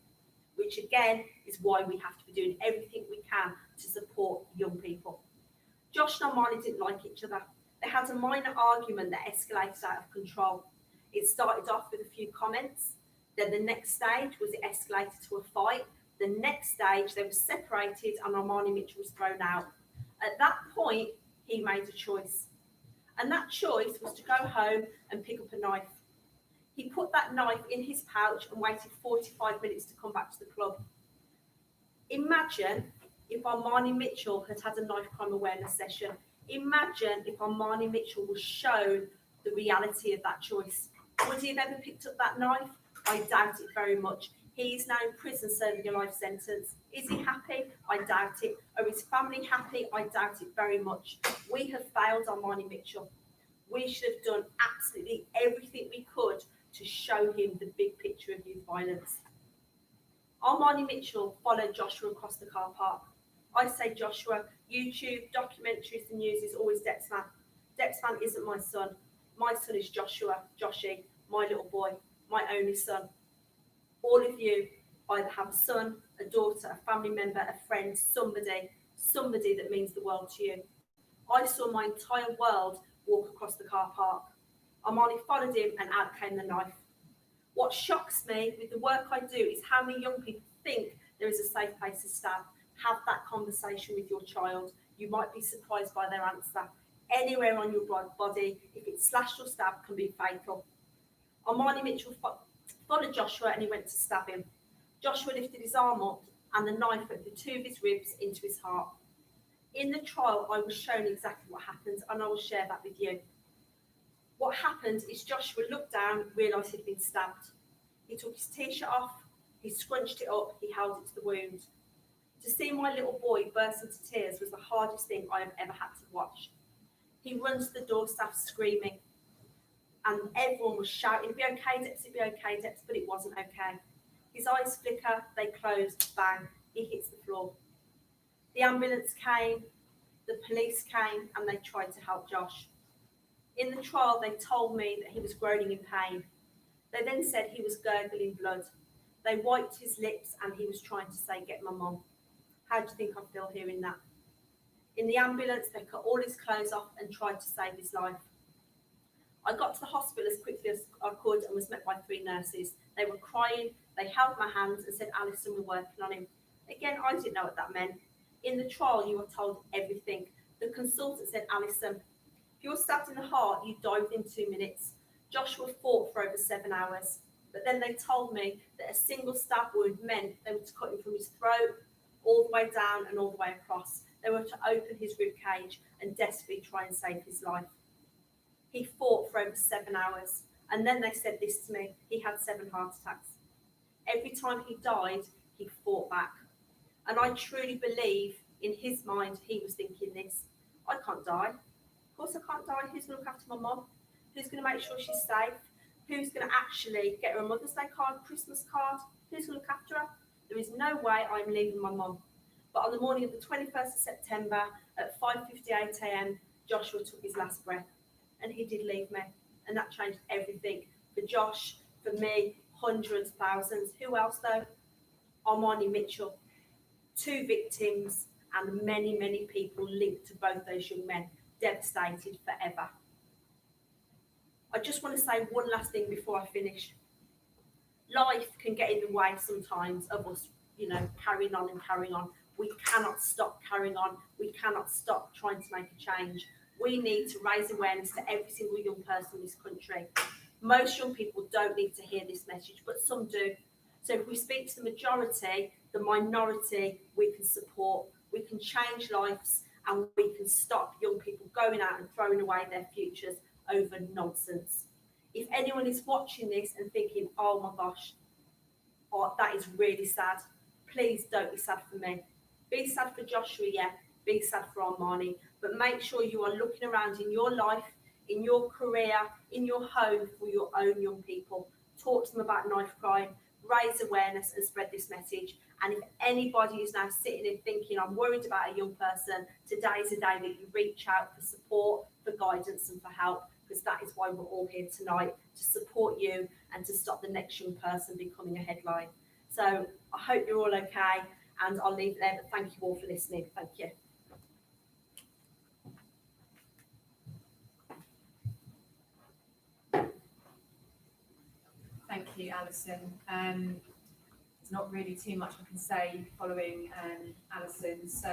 Speaker 6: which again is why we have to be doing everything we can to support young people. Josh and Armani didn't like each other. They had a minor argument that escalated out of control. It started off with a few comments. Then the next stage was it escalated to a fight. The next stage, they were separated and Armani Mitchell was thrown out. At that point, he made a choice. And that choice was to go home and pick up a knife. He put that knife in his pouch and waited 45 minutes to come back to the club. Imagine if Armani Mitchell had had a knife crime awareness session. Imagine if Armani Mitchell was shown the reality of that choice. Would he have ever picked up that knife? I doubt it very much. He is now in prison serving a life sentence. Is he happy? I doubt it. Are his family happy? I doubt it very much. We have failed Armani Mitchell. We should have done absolutely everything we could to show him the big picture of youth violence. Armani Mitchell followed Joshua across the car park. I say Joshua, YouTube, documentaries, the news is always Depsman. Depsman isn't my son. My son is Joshua, Joshy, my little boy, my only son. All of you either have a son, a daughter, a family member, a friend, somebody that means the world to you. I saw my entire world walk across the car park. Armani followed him and out came the knife. What shocks me with the work I do is how many young people think there is a safe place to stab. Have that conversation with your child. You might be surprised by their answer. Anywhere on your body, if it's slashed or stabbed, can be fatal. Armani Mitchell followed Joshua and he went to stab him. Joshua lifted his arm up and the knife went through 2 of his ribs into his heart. In the trial, I was shown exactly what happened and I will share that with you. What happened is Joshua looked down, realised he'd been stabbed. He took his t-shirt off, he scrunched it up, he held it to the wound. To see my little boy burst into tears was the hardest thing I have ever had to watch. He runs to the doorstep screaming, and everyone was shouting, "It'll be okay, Deps, it'll be okay, Deps," but it wasn't okay. His eyes flicker, they closed, bang, he hits the floor. The ambulance came, the police came, and they tried to help Josh. In the trial, they told me that he was groaning in pain. They then said he was gurgling blood. They wiped his lips and he was trying to say, "Get my mum." How do you think I feel hearing that? In the ambulance, they cut all his clothes off and tried to save his life. I got to the hospital as quickly as I could and was met by 3 nurses. They were crying, they held my hands and said, "Alison, we're working on him." Again, I didn't know what that meant. In the trial, you were told everything. The consultant said, Alison, if you're stabbed in the heart, you die within 2 minutes. Joshua fought for over 7 hours. But then they told me that a single stab wound meant they were to cut him from his throat, all the way down and all the way across. They were to open his rib cage and desperately try and save his life. He fought for over 7 hours. And then they said this to me, he had 7 heart attacks. Every time he died, he fought back. And I truly believe in his mind, he was thinking this, I can't die. Of course I can't die. Who's going to look after my mum? Who's going to make sure she's safe? Who's going to actually get her a Mother's Day card, Christmas card? Who's going to look after her? There is no way I'm leaving my mum. But on the morning of the 21st of September at 5:58 a.m, Joshua took his last breath and he did leave me. And that changed everything for Josh, for me, hundreds, thousands. Who else though? Armani Mitchell. 2 victims and many, many people linked to both those young men, devastated forever. I just want to say one last thing before I finish. Life can get in the way sometimes of us, carrying on and carrying on. We cannot stop carrying on. We cannot stop trying to make a change. We need to raise awareness to every single young person in this country. Most young people don't need to hear this message, but some do. So if we speak to the majority, the minority, we can support, we can change lives, and we can stop young people going out and throwing away their futures over nonsense. If anyone is watching this and thinking, oh my gosh, that is really sad, please don't be sad for me. Be sad for Joshua, yeah, be sad for Armani, but make sure you are looking around in your life, in your career, in your home for your own young people. Talk to them about knife crime, raise awareness and spread this message. And if anybody is now sitting and thinking, I'm worried about a young person, today is a day that you reach out for support, for guidance and for help, because that is why we're all here tonight, to support you and to stop the next young person becoming a headline. So I hope you're all okay, and I'll leave it there, but thank you all for listening. Thank you.
Speaker 1: Thank you, Alison. There's not really too much I can say following Alison. So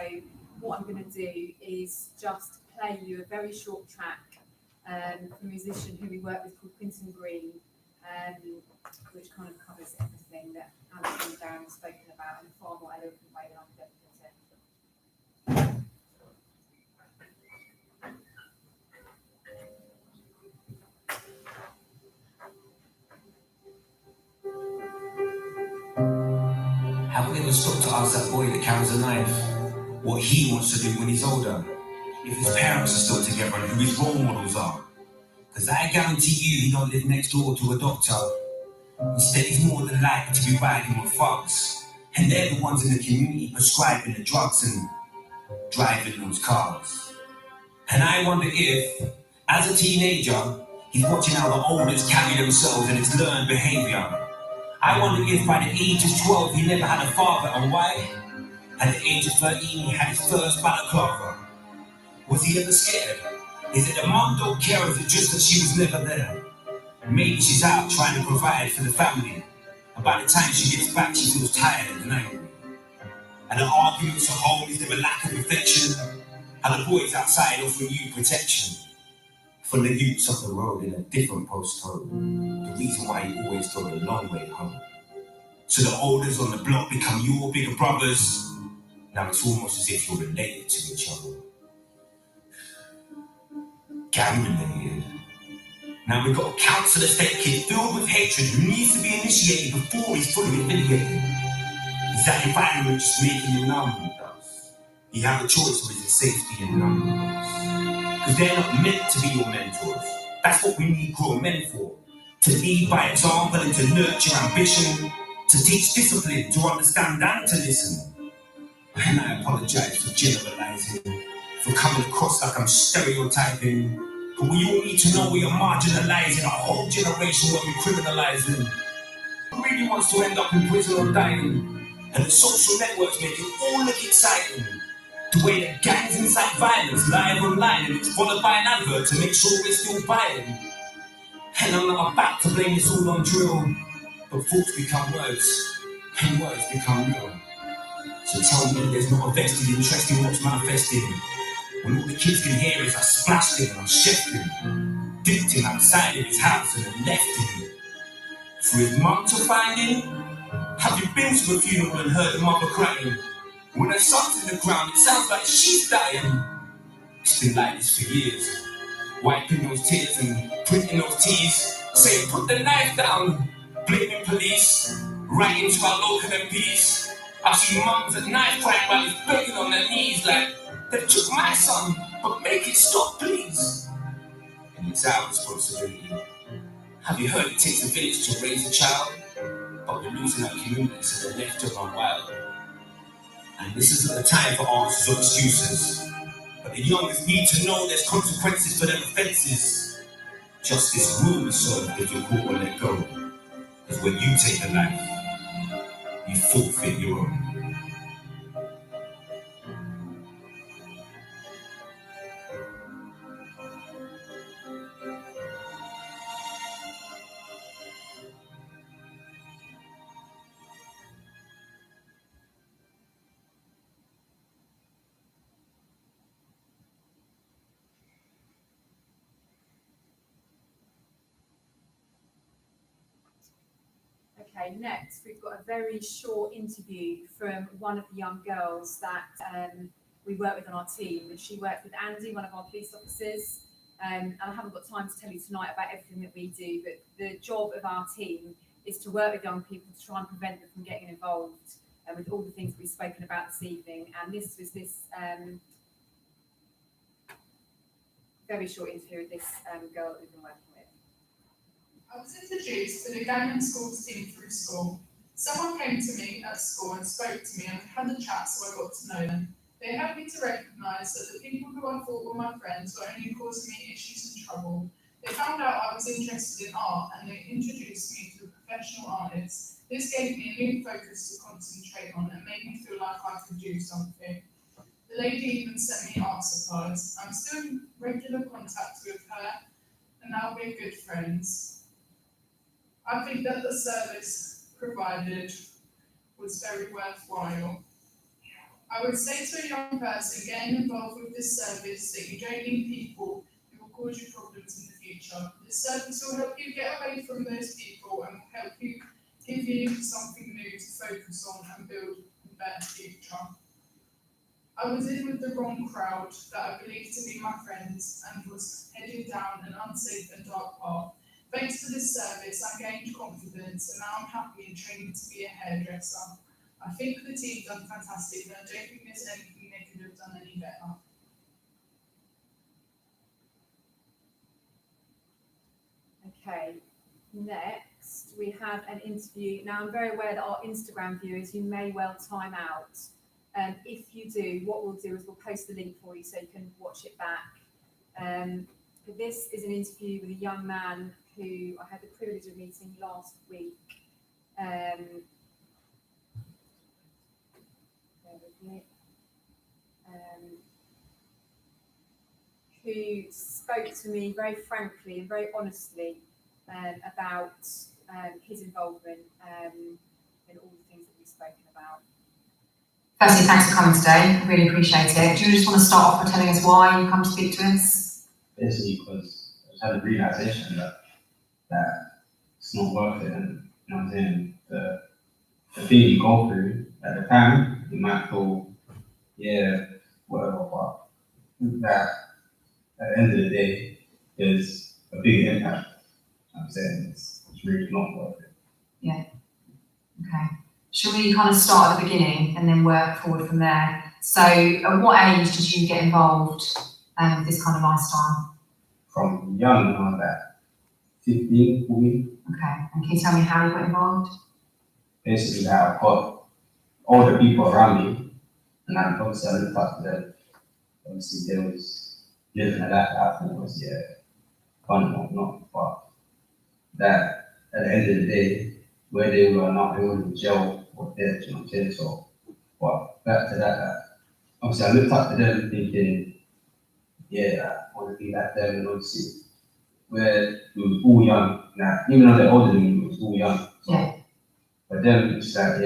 Speaker 1: what I'm going to do is just play you a very short track from a musician who we work with called Quinton Green, which kind of covers everything that Alison and Darren have spoken about in a far more eloquent way than I could ever put it.
Speaker 7: Have we ever stopped to ask that boy that carries a knife what he wants to do when he's older? If his parents are still together and who his role models are? Because I guarantee you he don't live next door to a doctor. Instead, he's more than likely to be riding with thugs. And they're the ones in the community prescribing the drugs and driving those cars. And I wonder if, as a teenager, he's watching how the olders carry themselves and it's learned behavior. I wonder if by the age of 12 he never had a father, and why? At the age of 13 he had his first balaclava. Was he ever scared? Is it the mum don't care, or is it just that she was never there? Maybe she's out trying to provide for the family, and by the time she gets back she feels tired and angry. And the arguments are home, is there a lack of affection? And the boys outside offering you protection. For the youths of the road in a different postcode, the reason why you always go a long way home. So the olders on the block become your bigger brothers. Now it's almost as if you're related to each other. Gang related. Now we've got a council estate kid filled with hatred who needs to be initiated before he's fully affiliated. Is that environment just making you numb? You have a choice, or is it safety and numbness? Because they're not meant to be your mentors. That's what we need grown men for. To lead by example and to nurture ambition, to teach discipline, to understand and to listen. And I apologize for generalizing, for coming across like I'm stereotyping. But we all need to know we are marginalizing our whole generation when we're criminalizing. Who really wants to end up in prison or dying? And the social networks make it all look exciting. The way that gangs incite violence live online, and it's followed by an advert to make sure we're still buying. And I'm not about to blame this all on drill, but thoughts become words, and words become real. So tell me there's not a vested interest in what's manifesting. When all the kids can hear is I splashed him and I chefed him, dipped him outside of his house and then left him. For his mum to find him? Have you been to a funeral and heard the mother crying? When her son's in the ground, it sounds like she's dying. It's been like this for years. Wiping those tears and printing those T's, saying put the knife down, blaming police, writing to our local MPs. I've seen mums at knife crime while he's begging on their knees like, they took my son, but make it stop please. And it's our responsibility. Have you heard it takes a village to raise a child? But we're losing our community so they're left to run wild. And this isn't the time for answers or excuses. But the youngest need to know there's consequences for their offences. Justice will be served if you're caught or let go. Because when you take a life, you forfeit your own.
Speaker 1: Okay, next we've got a very short interview from one of the young girls that we work with on our team. And she worked with Andy, one of our police officers. And I haven't got time to tell you tonight about everything that we do, but the job of our team is to work with young people to try and prevent them from getting involved with all the things we've spoken about this evening. And this was this very short interview with this girl that we've been working with.
Speaker 8: I was introduced to the gang and schools team through school. Someone came to me at school and spoke to me and had a chat, so I got to know them. They helped me to recognise that the people who I thought were my friends were only causing me issues and trouble. They found out I was interested in art and they introduced me to a professional artist. This gave me a new focus to concentrate on and made me feel like I could do something. The lady even sent me art supplies. I'm still in regular contact with her and now we're good friends. I think that the service provided was very worthwhile. I would say to a young person getting involved with this service that you don't need people who will cause you problems in the future. This service will help you get away from those people and will help you give you something new to focus on and build a better future. I was in with the wrong crowd that I believed to be my friends and was heading down an unsafe and dark path. Thanks to this service, I gained confidence and now I'm happy in training to be a hairdresser. I think the team done fantastic and I don't think there's anything they could have done any better.
Speaker 1: Okay, next we have an interview. Now I'm very aware that our Instagram viewers, you may well time out. If you do, what we'll do is we'll post the link for you so you can watch it back. But this is an interview with a young man who I had the privilege of meeting last week. Bear with me. Who spoke to me very frankly and very honestly about his involvement in all the things that we've spoken about.
Speaker 9: Firstly, thanks for coming today. Really appreciate it. Do you just want to start off by telling us why you come to speak to us?
Speaker 10: Basically, because I just had a realization that it's not worth it, and you know what I'm saying. The thing you go through at the time, you might feel, yeah, whatever, but that at the end of the day, there's a big impact. I'm saying it's really not worth it.
Speaker 9: Yeah. Okay. Shall we kind of start at the beginning and then work forward from there? So, at what age did you get involved with this kind of lifestyle?
Speaker 10: From young, I was at 15, 14.
Speaker 9: Okay. And can you tell me how you got involved?
Speaker 10: Basically, that I've got older people around me, and I obviously I looked up to them. Obviously, they was living a life that I thought was, fun and whatnot, but that at the end of the day, where they were now, they were in jail or dead, you know what I'm saying? So, but back to that, obviously I looked up to them thinking, I want to be like them, and obviously, where we was all young, now, even though they're older than me, we was all young. So,
Speaker 9: Yeah.
Speaker 10: but then it's like,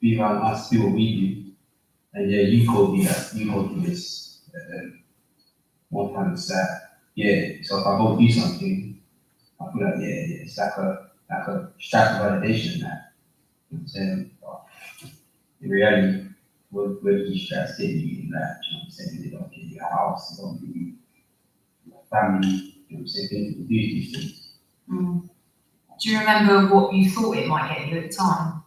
Speaker 10: be around us, do what we And yeah, you called me that, you called me this. One time it's that, yeah, so if I go do something, I feel like, yeah, it's like a strap validation that, you know what I'm saying? But in reality, where these straps get you in that, you know what I'm saying? They don't give you a house, they don't give you a family, you know what I'm saying? People do these things.
Speaker 9: Mm. Do you remember what you thought it might get you at the time?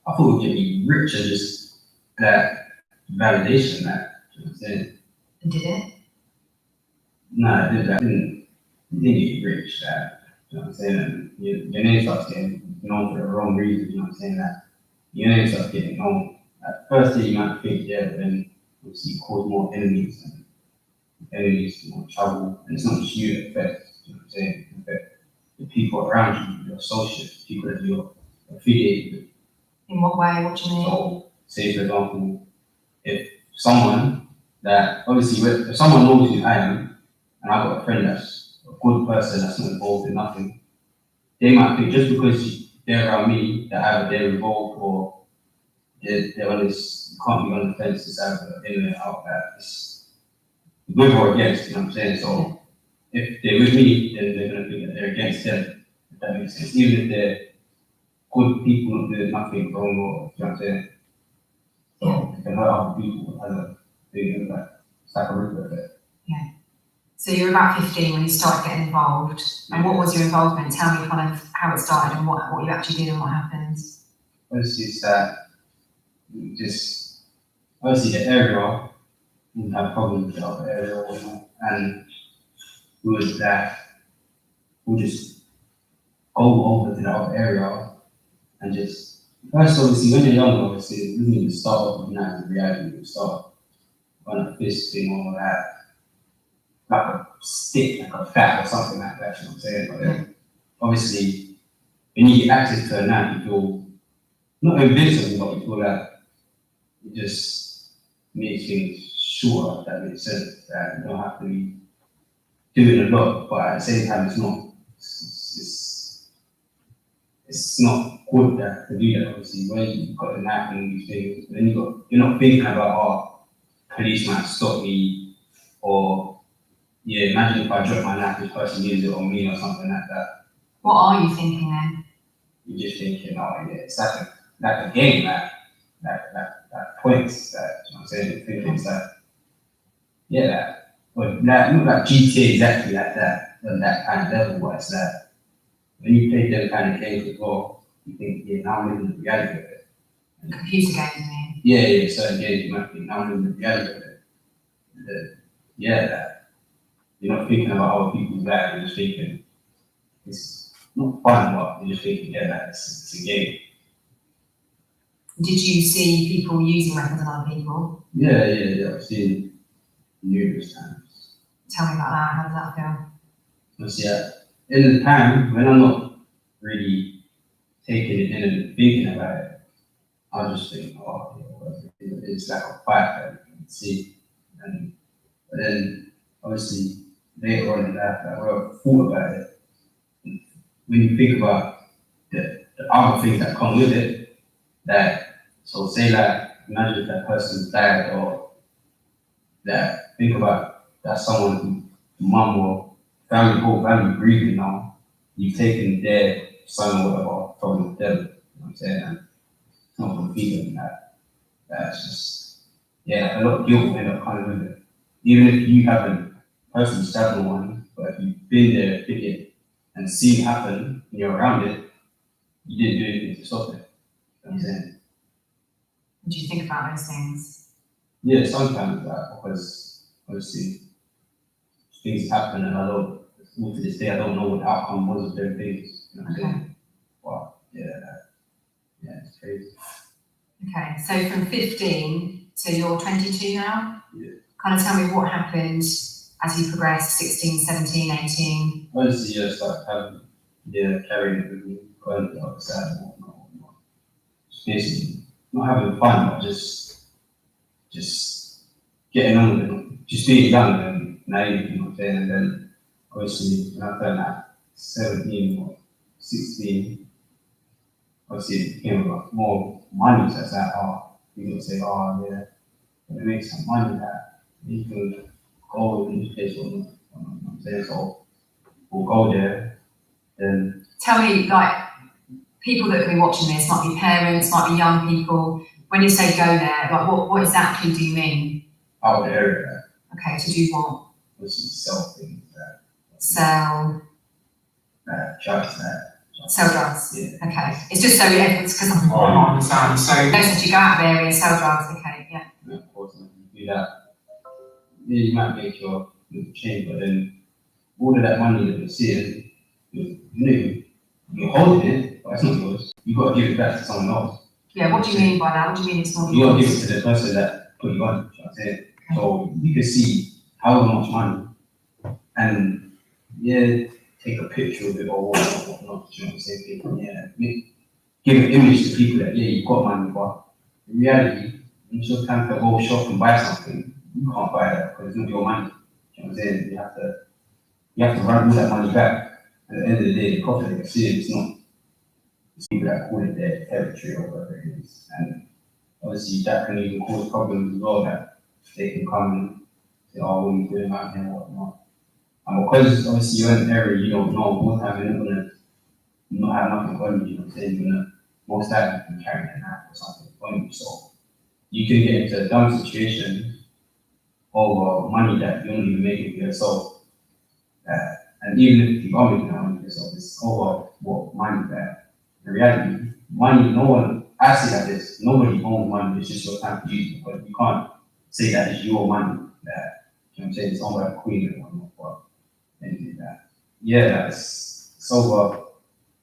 Speaker 10: I thought it would get me rich and just that validation that, you know what I'm saying?
Speaker 9: And did it?
Speaker 10: No, it didn't get you rich that, you know what I'm saying? And your name starts getting known for the wrong reason, you know what I'm saying? That your name starts getting known. At first day you might think, yeah, but then obviously you cause more enemies and more trouble. And it's not just you that affects, you know what I'm saying? It affects the people around you, your associates, people that you're affiliated with.
Speaker 9: In what way? What do you mean?
Speaker 10: So, say for example, if someone that obviously, if someone knows who I am, and I've got a friend that's a good person that's not involved in nothing, they might think just because they're around me that either they're involved or they're on this, you can't be on the fence, it's either in or out, that it's with or against, you know what I'm saying? So if they're with me, then they're gonna think that they're against them, if that makes sense. Even if they're good people not doing nothing wrong, or you know what I'm saying? So it can hurt other people as a thing, like it's like a ripple effect.
Speaker 9: So you were about 15 when you started getting involved. And what was your involvement? Tell me kind of how it started and what you actually did and what happened.
Speaker 10: Obviously, it's that just obviously the area, we have problems with the other area or whatnot, and we would just go over to the other area and just first obviously when you're younger, obviously it doesn't even start off with that reality, you start on a fist thing or that, like a stick, like a fat or something like that, you know what I'm saying? But then obviously when you get access to a knife, you feel not invincible, but you feel like it just makes things shorter, if that makes sense. That you don't have to be doing a lot, but at the same time, it's not good that to do that. Obviously, when you've got the knife and these things, then you're not thinking about, oh, police might stop me, or yeah, imagine if I drop my knife, this person uses it on me or something like that.
Speaker 9: What are you thinking then?
Speaker 10: You're just thinking, oh yeah, it's like a game, that points, that, you know what I'm saying? Thinking it's like, yeah, that, but not like GTA exactly like that, on that kind of level, but it's like, when you play them kind of games as well, you think, yeah, now I'm living the reality of it.
Speaker 9: Computer games, you mean?
Speaker 10: Yeah, certain games you might think, now I'm living the reality of it. Yeah, that you're not thinking about other people's lives, you're just thinking, it's not fun, but you're just thinking, yeah, it's a game.
Speaker 9: Did you see people using weapons on other people?
Speaker 10: Yeah, I've seen numerous times.
Speaker 9: Tell me about that. How does that feel?
Speaker 10: Obviously, in the time when I'm not really taking it in and thinking about it, I'll just think, oh, it's like a fight that you can see. But then, obviously, later on in life, I thought about it. When you think about the other things that come with it, so say like, imagine if that person died, or that, think about that someone who mum or whole family grieving now, you've taken their son or whatever from them, you know what I'm saying? And it's not competing that's just, yeah, a lot of guilt will end up coming with it. Even if you haven't personally stabbed no one, but if you've been there, thinking and seen it happen, and you're around it, you didn't do anything to stop it. You know what I'm saying?
Speaker 9: What do you think about those things?
Speaker 10: Yeah, sometimes that, because obviously things happen and well, to this day I don't know what the outcome was of their things. You know what I'm saying? But yeah, it's crazy.
Speaker 9: Okay, so from 15 to you're 22 now?
Speaker 10: Yeah.
Speaker 9: Kind of tell me what happened as you progressed, 16, 17, 18?
Speaker 10: Obviously, yeah, start carrying it with me, going to the other side and whatnot. Just basically not having fun, but just getting on with it, just being young and naive, you know what I'm saying? And then obviously when I turned like 17 or 16, obviously it became about more money, so it's like, oh, people will say, oh yeah, it makes some money that you can go in this place or I'm saying, so we'll go there, then
Speaker 9: Tell me, like, people that could be watching this, might be parents, might be young people, when you say go there, like what exactly do you mean?
Speaker 10: out of the area,
Speaker 9: Okay, to do what?
Speaker 10: which is sell things
Speaker 9: Sell
Speaker 10: drugs that.
Speaker 9: sell drugs?
Speaker 10: Yeah.
Speaker 9: Okay, it's just so it's because I'm not understand. So those you go out there and sell drugs, okay, yeah.
Speaker 10: And of course, when you do that, yeah, you might make your little change, but then all of that money that you're seeing, you're holding it, but it's not yours. You got to give it back to someone else.
Speaker 9: Yeah, what do you mean by that? What do you mean it's not
Speaker 10: You got to give
Speaker 9: yours?
Speaker 10: it to the person that put you on. You know what I'm saying? So you can see how much money, and yeah, take a picture of it or whatnot. You know what I'm saying? Yeah, give an image to people that yeah, you've got money, but in reality, when it's your time to go shop and buy something, you can't buy that because it's not your money. You know what I'm saying? You have to run all that money back. At the end of the day, the profit that you're seeing is not. It's people that call it their territory or whatever it is, and obviously that can even cause problems as well. That they can come and say, "Oh, what are you doing out here?" or whatnot. And because obviously you're in an area you don't know, most time you're not gonna not have nothing on you. You know what I'm saying? You're gonna most likely be carrying a knife or something on you, so you can get into a dumb situation over money that you only make it for yourself. And even if you are making money for yourself, it's over what money that in reality, money, no one, I say like this, nobody owns money, it's just your time to use it, but you can't say that it's your money that, you know what I'm saying, it's owned by the queen and whatnot, but anything that. Yeah, it's over,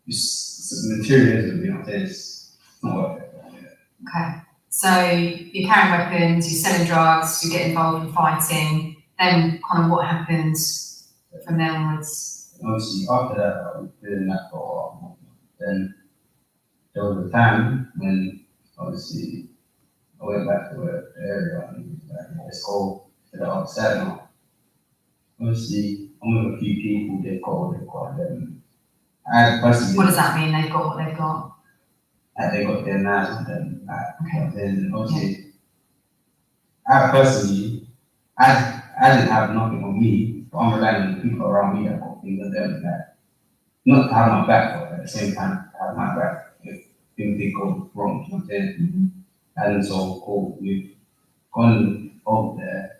Speaker 10: it's materialism, you know what I'm saying, it's not worth it.
Speaker 9: Okay, so you're carrying weapons, you're selling drugs, you get involved in fighting, then kind of what happens from there onwards?
Speaker 10: Obviously, after that, I was doing that for a while. Then there was a time when, obviously, I went back to the area and like, let's go to the other side now. Obviously, I'm with a few people, they've got what they've got. I personally.
Speaker 9: What does that mean? They've got what they've got?
Speaker 10: They got their knives and
Speaker 9: Okay.
Speaker 10: then obviously, I personally, I didn't have nothing on me, but I'm relying on the people around me that got things on them that not to have my back, but at the same time to have my back if things did go wrong, you know what I'm saying?
Speaker 9: Mm-hmm.
Speaker 10: And so cool, we've gone over there,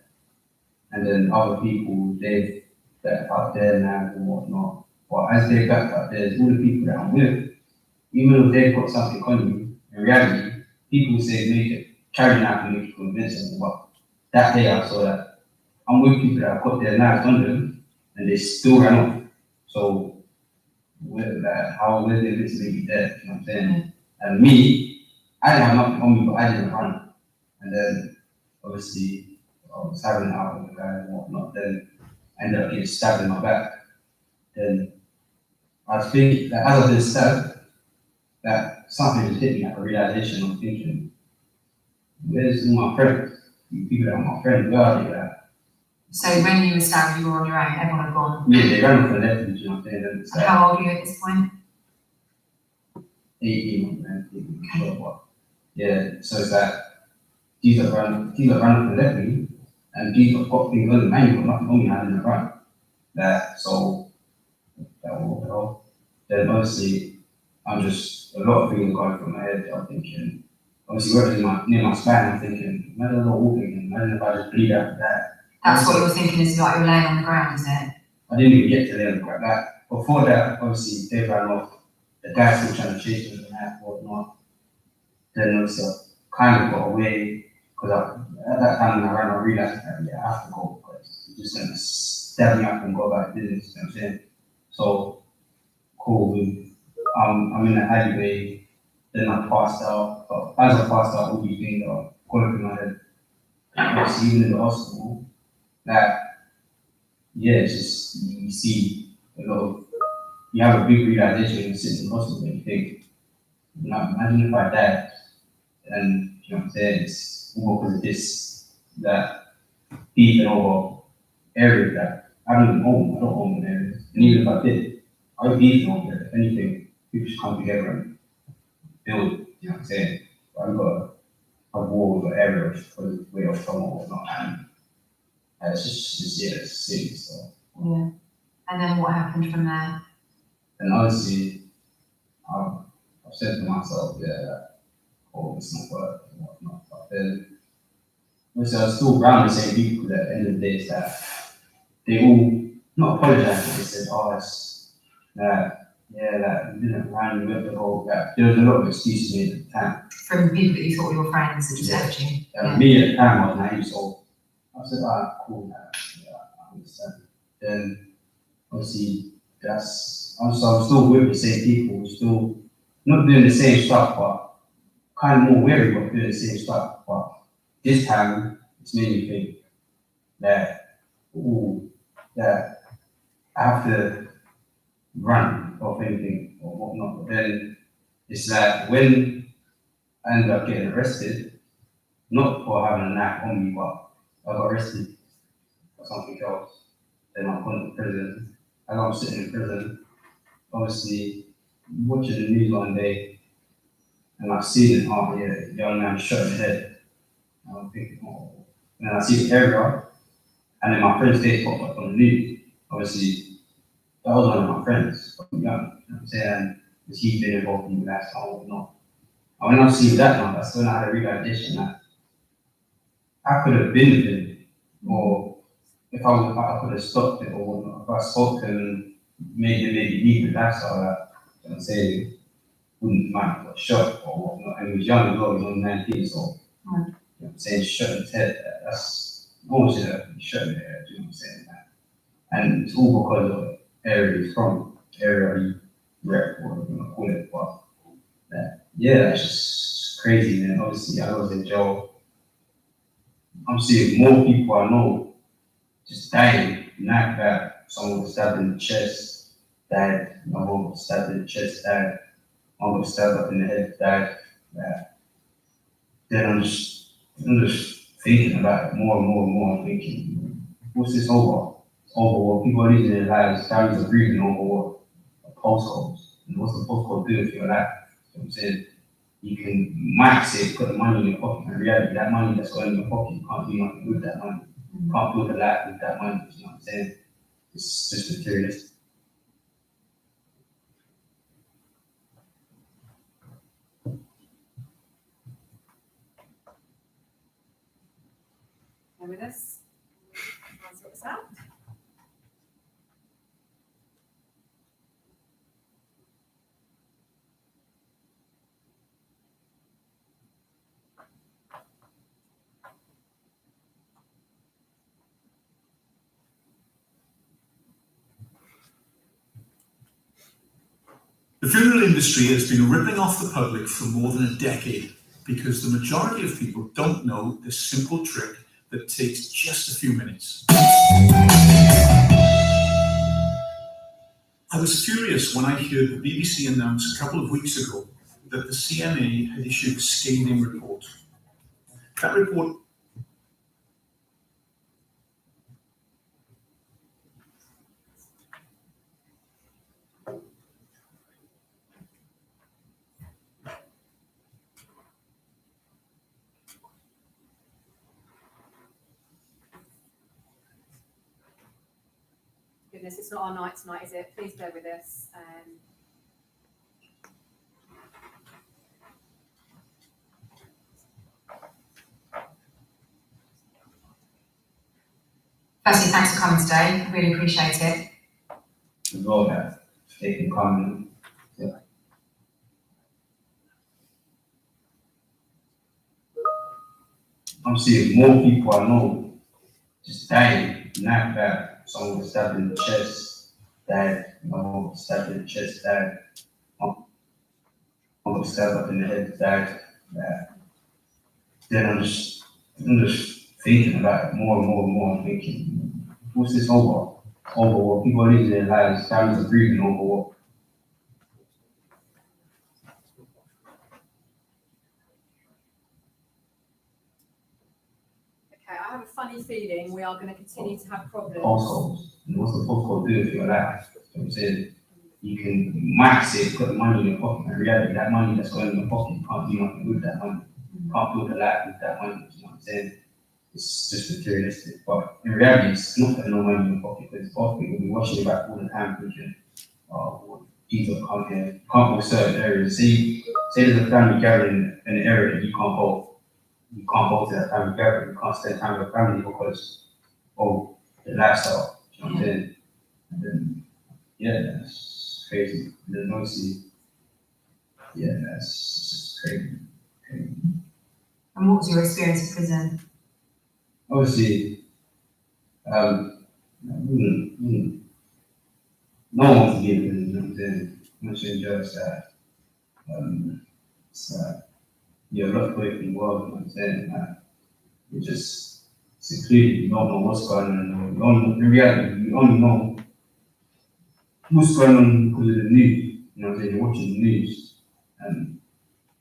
Speaker 10: and then other people they've backed up their knives and whatnot. But as they backed up theirs, all the people that I'm with, even though they've got something on you, in reality, people say make it carry knife and make you convince them, but that day I saw that I'm with people that have got their knives on them and they still ran off. So where's they literally dead, you know what I'm saying?
Speaker 9: Mm-hmm.
Speaker 10: And me, I didn't have nothing on me, but I didn't run. And then obviously I was having it out with the guy and whatnot, then I ended up getting stabbed in my back. Then I was thinking that as I did stabbed, that something just hit me, like a realization. I'm thinking, where's all my friends? The people that are my friends, where are they at?
Speaker 9: So when you were stabbed, you were on your own, everyone had gone?
Speaker 10: Yeah, they ran off and left me, you know what I'm saying?
Speaker 9: And how old are you at this point?
Speaker 10: 18, man. Sure, but yeah, so it's like, these that ran off and left me, and these that got things on the man, you got nothing on me, I didn't run. So, that will then obviously, I'm just, a lot of things going through my head. I'm thinking, obviously, working near my spine, I'm thinking, imagine I'm not walking, imagine if I just bleed out of that.
Speaker 9: That's what you're thinking, is like you're laying on the ground, is it?
Speaker 10: I didn't even get to there like that. Before that, obviously, they ran off. The guy still trying to chase me and that, whatnot. Then obviously, I kind of got away, because at that time when I ran, I realized that, yeah, I have to go, because it's just going to stab me up and go back to business, you know what I'm saying? So, cool, I'm in the alleyway, then I passed out. But as I passed out, all these things are going through my head. Obviously, even in the hospital, that, yeah, it's just, you see a lot of, you have a big realization when you sit in the hospital and you think, you know, imagine if I died, and, you know what I'm saying, it's all because of this, that beefing over areas that I don't own the areas. And even if I did, I would beefing over it, if anything. People should come together and build, you know what I'm saying? But a ward or area for where you're from or whatnot, and it's just yeah, it's silly. So
Speaker 9: Yeah. And then what happened from there?
Speaker 10: and honestly, I've said to myself, yeah, that, oh, it's not working and whatnot. But then, obviously, I was still around the same people. At the end of the day, is that they all not apologized, but they said, oh, that's that, yeah, that we didn't run with the whole that. There was a lot of excuses made at the time.
Speaker 9: From people that you thought were your friends that just
Speaker 10: Yeah.
Speaker 9: left you?
Speaker 10: Me at the time I was naive, so I said, ah, cool, yeah, I understand. Then, obviously, I'm still with the same people, still not doing the same stuff, but kind of more wary of doing the same stuff. But this time, it's made me think that, ooh, that I have to run off anything or whatnot. But then it's like when I ended up getting arrested, not for having a knife on me, but I got arrested for something else. Then I went to prison. As I was sitting in prison, obviously watching the news one day, and I've seen it, oh yeah, young man shot in the head. And I'm thinking, oh, and then I see the area, and then my friend's face popped up on the news. Obviously, that was one of my friends from young, you know what I'm saying? Because he's been involved in the last time or not. And when I see that now, that's when I had a realization that I could have been with him, or if I could have stopped it, or whatnot. If I spoke to him and made him maybe leave the lifestyle that, you know what I'm saying, wouldn't mind if I got shot or whatnot. And he was young as well, he was only 19, so, you know what I'm saying, shot in his head, that's almost shot in the head, you know what I'm saying? And it's all because of the area he's from, the area he rep, or whatever you want to call it, but yeah, it's just crazy, man. Obviously, I was in jail. I'm seeing more people I know just dying, knocked out. Someone was stabbed in the chest, died. Someone was stabbed in the chest, died. One was stabbed up in the head, died. Then I'm just thinking about it more and more and more. I'm thinking, what's this over? It's over what people are losing their lives, families are grieving over what? Postcodes. And what's the postcode doing for your life? You know what I'm saying? You might say put the money in your pocket. In reality, that money that's going in your pocket, you can't do nothing with that money. You can't build a life with that money. You know what I'm saying? It's just materialistic.
Speaker 1: Bear with us. I'll sort this out.
Speaker 11: The funeral industry has been ripping off the public for more than a decade because the majority of people don't know this simple trick that takes just a few minutes. I was furious when I heard the BBC announce a couple of weeks ago that the CMA had issued a scathing report. That report
Speaker 1: Goodness, it's not our night tonight, is it? Please bear with us.
Speaker 9: Firstly, thanks for coming today. I really appreciate it.
Speaker 10: As well, that they can come and I'm seeing more people I know just dying, knocked out. Someone was stabbed in the chest, died. Someone was stabbed in the chest, died. Someone was stabbed up in the head, died. Then I'm just thinking about it more and more and more. I'm thinking, what's this over? Over what? People are losing their lives, families are grieving over what?
Speaker 1: Okay, I have a funny feeling we are going to continue to have problems.
Speaker 10: Postcodes. And what's the postcode doing for your life? You know what I'm saying? You might say put the money in your pocket. In reality, that money that's going in your pocket, you can't do nothing with that money. You You can't build a life with that money, you know what I'm saying? It's just materialistic. But in reality, it's not putting no money in your pocket, because often you'll be watching it back all the time thinking, oh, people come here, you can't go certain areas. Say there's a family gathering in an area that you can't go to that family gathering, you can't spend time with family because of the lifestyle, you know what I'm saying? And then, yeah, that's crazy. And then obviously, yeah, that's just crazy.
Speaker 9: And what was your experience in prison?
Speaker 10: Obviously, no one wants to be in prison, you know what I'm saying? Once you enjoy that, it's you're locked away from the world, you know what I'm saying? You're just secluded, you don't know what's going on. You don't, in reality, you only know what's going on because of the news, you know what I'm saying? You're watching the news, and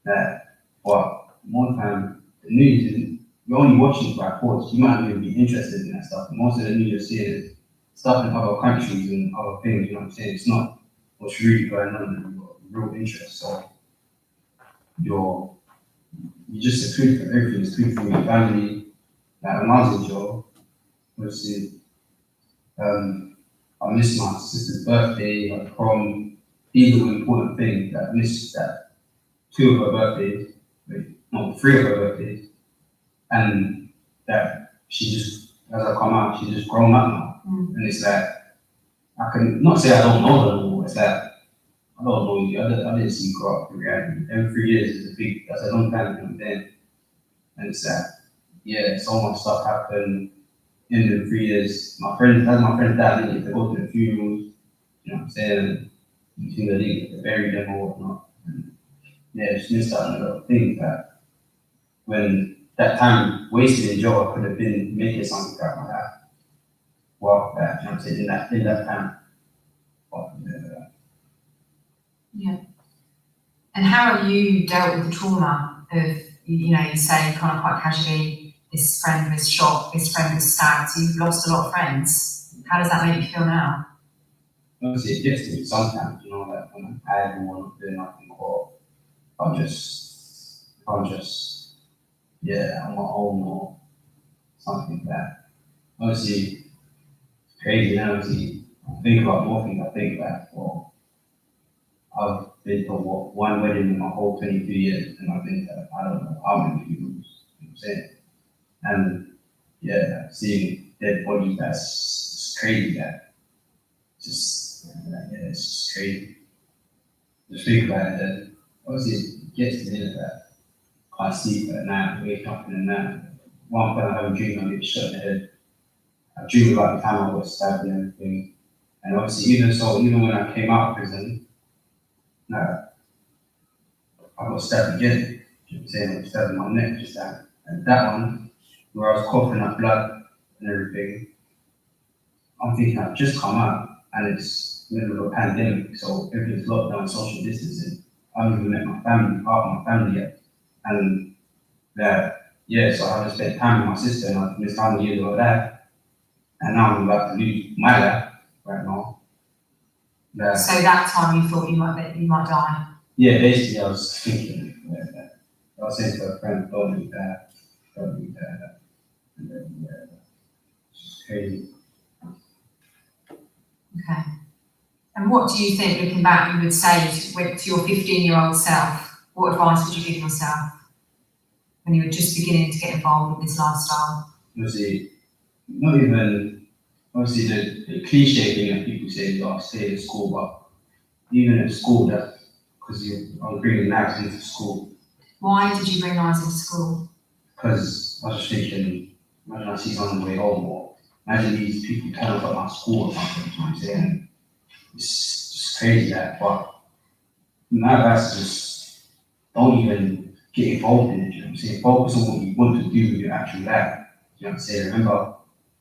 Speaker 10: that, but more time, the news isn't, you're only watching it by reports, you might not even be interested in that stuff. Most of the news you're seeing is stuff in other countries and other things, you know what I'm saying? It's not what's really going on in your real interest. So you just secluded from everything, secluded from your family. Like when I was in jail, obviously, I missed my sister's birthday, my prom. These were important things that I missed, that 2 of her birthdays, no, 3 of her birthdays, and that she just, as I come out, she's just grown up now. And it's like, I can not say I don't know her anymore, it's like, I don't know you, I didn't see you grow up in reality. Every 3 years is that's a long time from then. And it's like, yeah, so much stuff happened in the 3 years. My friend dad didn't get to go to the funerals, you know what I'm saying? You see, they didn't get to bury them or whatnot. And yeah, just missed out on a lot of things that when that time wasted in jail, I could have been making something out of my life. Well, you know what I'm saying, in that time. But,
Speaker 9: Yeah. And how have you dealt with the trauma of, you know, you say kind of quite casually, this friend was shot, this friend was stabbed, so you've lost a lot of friends. How does that make you feel now?
Speaker 10: Obviously, it gets to me sometimes, you know, like when I'm tired and want to do nothing, or I'm just, yeah, I'm at home or something like that. Obviously, it's crazy, and obviously, I think about more things. I think that, well, I've been to one wedding in my whole 22 years, and I've been to, I don't know how many funerals, you know what I'm saying? And yeah, seeing dead bodies, that's just crazy, that just, yeah, it's just crazy. Just think about it, and obviously it gets to the end of that. Can't sleep at night, wake up in the night. One point I have a dream, I get shot in the head. I dream about the time I got stabbed and everything. And obviously, even when I came out of prison, I got stabbed again. You know what I'm saying? I got stabbed in my neck, just that. And that one, where I was coughing up blood and everything, I'm thinking I've just come out and it's middle of a pandemic, so everything's locked down, social distancing. I haven't even met my family, part of my family yet. And yeah, so I haven't spent time with my sister and I've missed how many years of her life. And now I'm about to lose my life right now.
Speaker 9: So that time you thought you might die?
Speaker 10: Yeah, basically I was thinking, I was saying to a friend, don't do that. And then, yeah, it's just crazy.
Speaker 9: Okay. And what do you think, looking back, you would say to your 15-year-old self? What advice would you give yourself when you were just beginning to get involved with this lifestyle?
Speaker 10: Obviously, not even, obviously the cliche thing that people say is, oh, stay in school, but even in school, that's because I was bringing knives into school.
Speaker 9: Why did you bring knives into school?
Speaker 10: Because I was just thinking, imagine I see someone on the way home, or imagine these people turn up at my school or something, you know what I'm saying? It's just crazy that, but my advice is just don't even get involved in it, you know what I'm saying? Focus on what you want to do with your actual life, you know what I'm saying? Remember,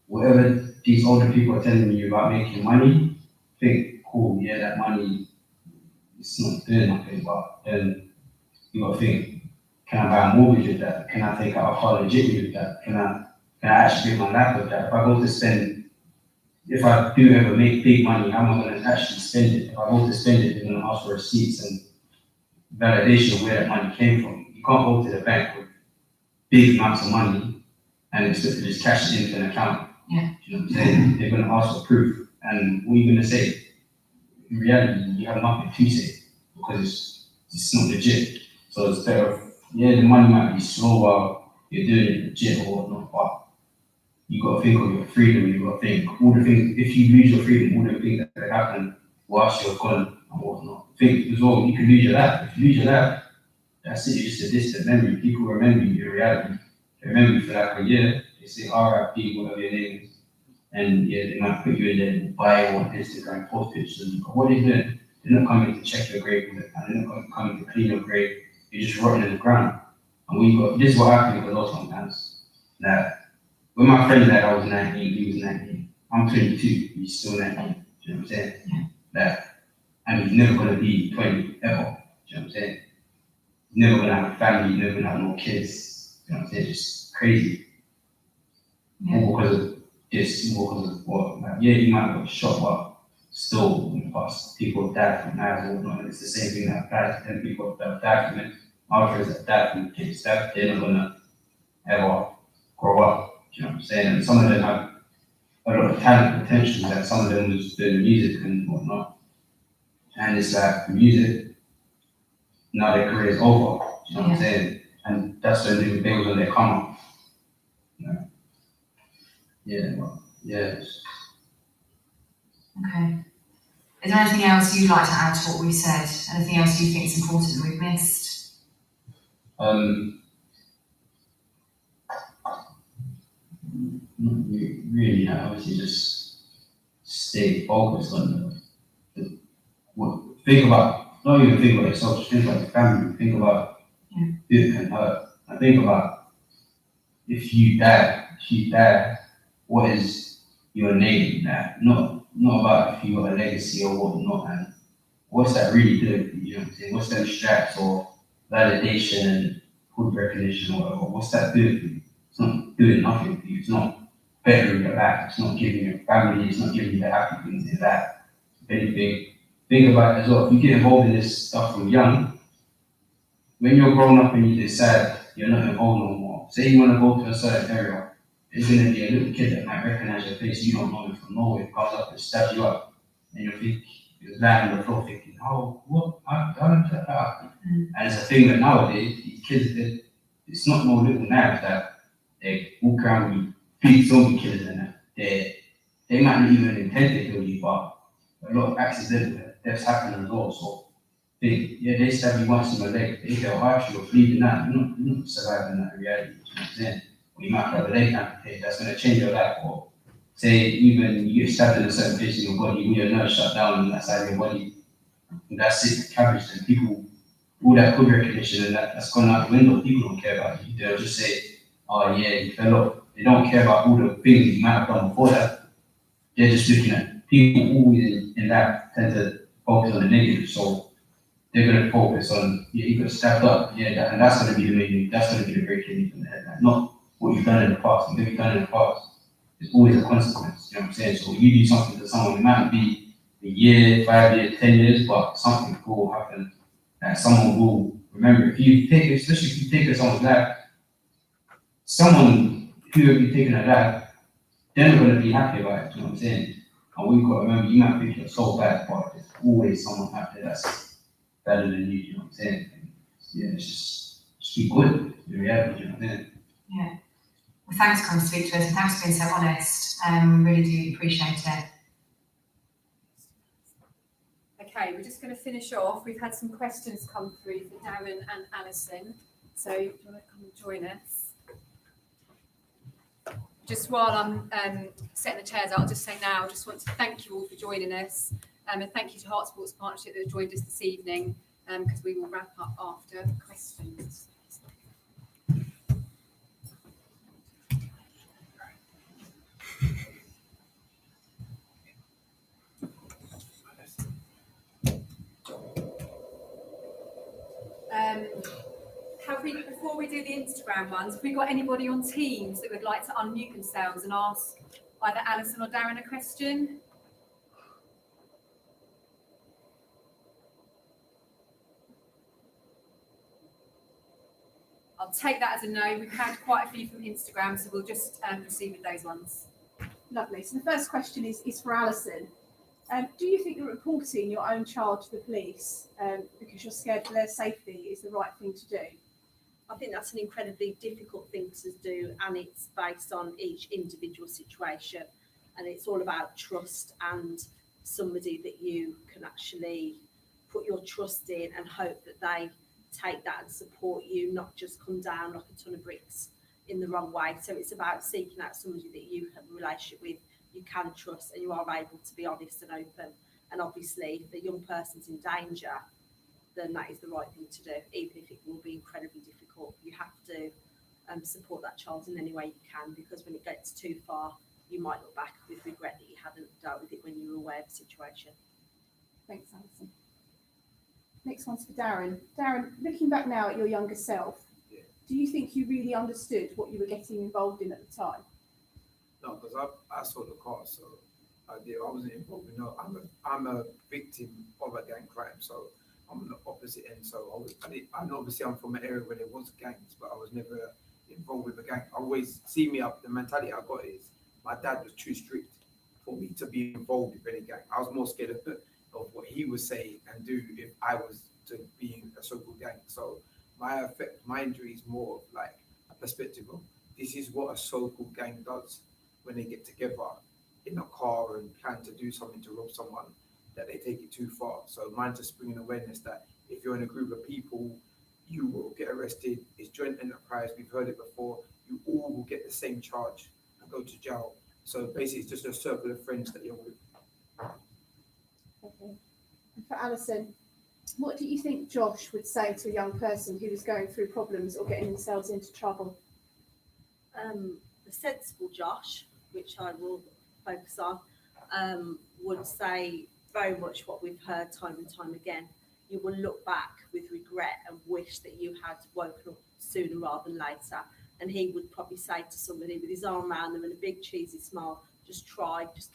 Speaker 10: whatever these older people are telling you about making money, think, cool, yeah, that money, it's not doing nothing, but then you gotta think, can I buy a mortgage with that? Can I take out a car legitimately with that? Can I actually make my life with that? If I do ever make big money, how am I going to actually spend it? If I go to spend it, they're going to ask for receipts and validation of where that money came from. You can't go to the bank with big amounts of money and expect to just cash it into an account.
Speaker 9: Yeah.
Speaker 10: Do you know what I'm saying? They're going to ask for proof. And what are you going to say? In reality, you have nothing to say because it's not legit. So it's better, yeah, the money might be slow while you're doing it legit or whatnot, but you got to think of your freedom. You got to think all the things, if you lose your freedom, all the things that could happen whilst you're gone and whatnot. Think as well, you can lose your life. If you lose your life, that's it, it's just a distant memory. People remember you in reality. They remember you for like a year, they say RIP, whatever your name is. And yeah, they might put you in their bio on Instagram, post pictures. But what are they doing? They're not coming to check your grave, and they're not coming to clean your grave. You're just rotting in the ground. And we got, this is what happened with a lot sometimes. That when my friend died, I was 19, he was 19. I'm 22, he's still 19. Do you know what I'm saying?
Speaker 9: Yeah.
Speaker 10: That, and he's never gonna be 20 ever. Do you know what I'm saying? He's never gonna have a family, he's never gonna have no kids. You know what I'm saying? Just crazy.
Speaker 9: Yeah.
Speaker 10: All because of this, all because of what? Like, yeah, he might have got shot, but still, in the past, people have died from knives or whatnot. And it's the same thing that applies to them people that have died from it. Our friends that died from kids, that they're not gonna ever grow up. Do you know what I'm saying? And some of them have a lot of talent, potential, like some of them was doing music and whatnot. And it's like music, now their career is over. Do you know what I'm saying? And that's when they was on their come up. You know? Yeah, well, yeah.
Speaker 9: Okay. Is there anything else you'd like to add to what we've said? Anything else you think is important that we've missed?
Speaker 10: Not really, obviously just stay focused on what, think about, not even think about yourself, just think about your family, think about who it can hurt. And think about if you die, what is your name? Not about if you got a legacy or whatnot, and what's that really doing for you? You know what I'm saying? What's them straps or validation and good recognition or whatever? What's that doing for you? It's not doing nothing for you. It's not bettering your life. It's not giving your family. It's not giving you the happy things in life. If anything, think about it as well. If you get involved in this stuff from young, when you're grown up and you decide you're not involved no more, say you want to go to a certain area, there's going to be a little kid that might recognize your face. You don't know him from nowhere, comes up and stabs you up, and you think you're lying on the floor thinking, "Oh, what? How did that happen?" And it's a thing that nowadays these kids, it's not no little knives that they walk around with big zombie killers and that. They might not even intend to kill you, but a lot of accidental deaths happen as well. So they stab you once in the leg, they go harsh, you're bleeding out, you're not surviving that reality. You know what I'm saying? Or you might have a leg amputated, that's going to change your life. Or say even you get stabbed in a certain place in your body, when your nerves shut down on that side of your body, and that's it, cabbage, and people, all that good recognition and that's gone out the window. People don't care about you. They'll just say, "Oh yeah, you fell off." They don't care about all the things you might have done before that. They're just looking at people always in that tend to focus on the negative. So they're going to focus on, yeah, you got stabbed up, yeah, and that's going to be the main, that's going to be the breaking news in the headline, not what you've done in the past. And what you've done in the past, there's always a consequence. You know what I'm saying? So you do something to someone, it might be a year, 5 years, 10 years, but something will happen. And someone will remember. If you take, especially if you take someone's life, someone who have you taken a life, they're not going to be happy about it. You know what I'm saying? And we've got to remember, you might think you're so bad, but there's always someone out there that's better than you. You know what I'm saying? And yeah, it's just be good. The reality. You know what I'm saying?
Speaker 9: Yeah. Well, thanks for coming to speak to us, and thanks for being so honest. We really do appreciate it.
Speaker 1: Okay, we're just going to finish off. We've had some questions come through for Darren and Alison. So do you want to come and join us? Just while I'm setting the chairs out, I'll just say now, I just want to thank you all for joining us. And thank you to Heart Sports Partnership that have joined us this evening, because we will wrap up after questions. Have we, before we do the Instagram ones, have we got anybody on Teams that would like to unmute themselves and ask either Alison or Darren a question? I'll take that as a no. We've had quite a few from Instagram, so we'll just proceed with those ones.
Speaker 4: Lovely. So the first question is for Alison. Do you think that reporting your own child to the police because you're scared for their safety is the right thing to do?
Speaker 6: I think that's an incredibly difficult thing to do, and it's based on each individual situation, and it's all about trust and somebody that you can actually put your trust in and hope that they take that and support you, not just come down like a ton of bricks in the wrong way. So it's about seeking out somebody that you have a relationship with, you can trust, and you are able to be honest and open. And obviously, if the young person's in danger, then that is the right thing to do, even if it will be incredibly difficult. You have to support that child in any way you can, because when it gets too far, you might look back with regret that you hadn't dealt with it when you were aware of the situation.
Speaker 4: Thanks, Alison. Next one's for Darren. Darren, looking back now at your younger self, do you think you really understood what you were getting involved in at the time?
Speaker 5: No, because I saw the car, so I wasn't involved. No, I'm a victim of a gang crime, so I'm on the opposite end. So obviously I'm from an area where there was gangs, but I was never involved with a gang. I always see me up. The mentality I got is my dad was too strict for me to be involved with any gang. I was more scared of what he would say and do if I was to be in a so-called gang. So my injury is more of like a perspective of this is what a so-called gang does when they get together in a car and plan to do something to rob someone, that they take it too far. So mine just bringing awareness that if you're in a group of people, you will get arrested. It's joint enterprise. We've heard it before. You all will get the same charge and go to jail. So basically, it's just a circle of friends that you're with.
Speaker 4: Okay. And for Alison, what do you think Josh would say to a young person who was going through problems or getting themselves into trouble?
Speaker 6: The sensible Josh, which I will focus on, would say very much what we've heard time and time again. You will look back with regret and wish that you had woken up sooner rather than later. And he would probably say to somebody with his arm around them and a big cheesy smile, just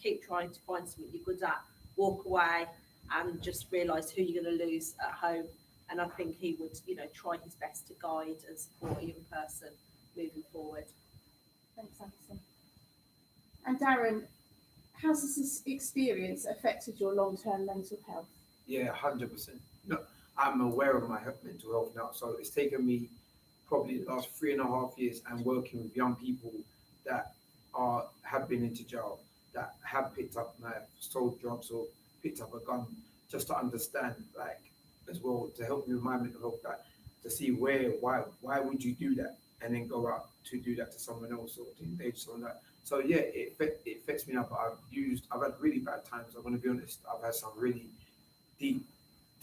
Speaker 6: keep trying to find something you're good at, walk away and just realise who you're going to lose at home. And I think he would, try his best to guide and support a young person moving forward.
Speaker 4: Thanks, Alison. And Darren, how's this experience affected your long-term mental health?
Speaker 5: Yeah, 100%. No, I'm aware of my mental health now. So it's taken me probably the last 3.5 years and working with young people that have been into jail, that have picked up knives, sold drugs, or picked up a gun, just to understand, like, as well, to help me with my mental health, that to see why would you do that, and then go out to do that to someone else or to engage someone that. So yeah, it affects me now. But I've had really bad times. I'm going to be honest. I've had some really deep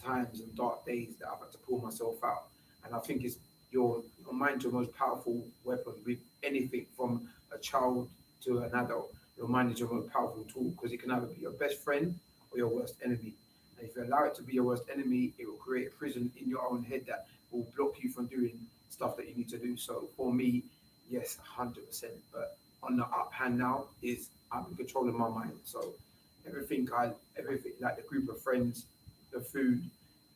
Speaker 5: times and dark days that I've had to pull myself out. And I think it's your mind, your most powerful weapon with anything from a child to an adult. Your mind is your most powerful tool, because it can either be your best friend or your worst enemy. And if you allow it to be your worst enemy, it will create a prison in your own head that will block you from doing stuff that you need to do. So for me, yes, 100%. But on the up hand now is I'm in control of my mind. So everything like the group of friends, the food,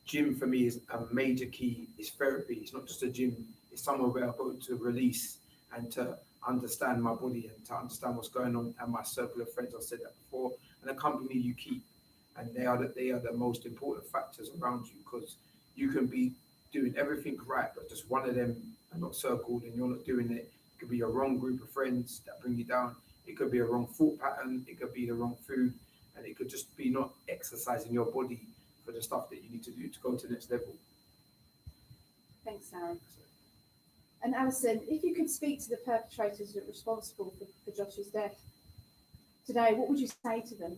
Speaker 5: gym for me is a major key. It's therapy. It's not just a gym. It's somewhere where I go to release and to understand my body and to understand what's going on. And my circle of friends, I said that before, and the company you keep. And they are the most important factors around you, because you can be doing everything right, but just one of them are not circled and you're not doing it. It could be a wrong group of friends that bring you down. It could be a wrong thought pattern. It could be the wrong food, and it could just be not exercising your body for the stuff that you need to do to go to the next level.
Speaker 4: Thanks, Darren. And Alison, if you could speak to the perpetrators that are responsible for Josh's death today, what would you say to them?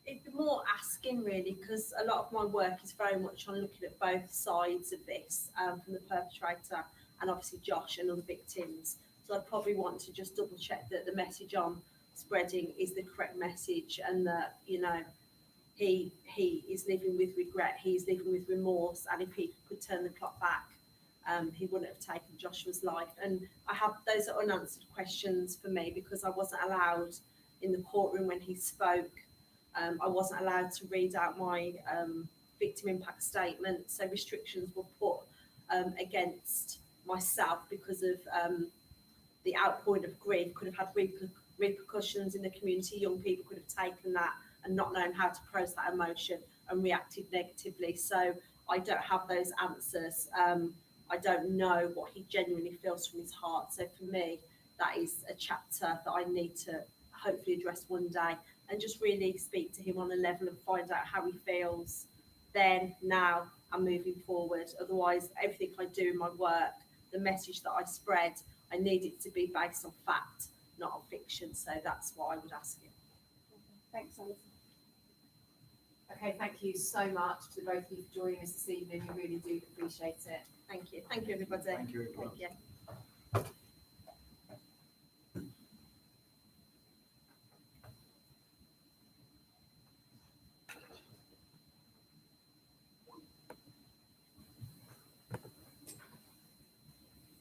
Speaker 6: It'd be more asking, really, because a lot of my work is very much on looking at both sides of this, from the perpetrator and obviously Josh and other victims. So I'd probably want to just double check that the message I'm spreading is the correct message, and that, he is living with regret, he's living with remorse, and if he could turn the clock back, he wouldn't have taken Joshua's life. And those are unanswered questions for me, because I wasn't allowed in the courtroom when he spoke. I wasn't allowed to read out my victim impact statement, so restrictions were put against myself because of the outpouring of grief could have had repercussions in the community. Young people could have taken that and not known how to process that emotion and reacted negatively. So I don't have those answers. I don't know what he genuinely feels from his heart. So for me, that is a chapter that I need to hopefully address one day and just really speak to him on a level and find out how he feels then, now, and moving forward. Otherwise, everything I do in my work, the message that I spread, I need it to be based on fact, not on fiction. So that's what I would ask him.
Speaker 4: Thanks, Alison.
Speaker 1: Okay, thank you so much to both of you for joining us this evening. We really do appreciate it.
Speaker 6: Thank you. Thank you, everybody.
Speaker 5: Thank you, everyone.
Speaker 6: Thank you.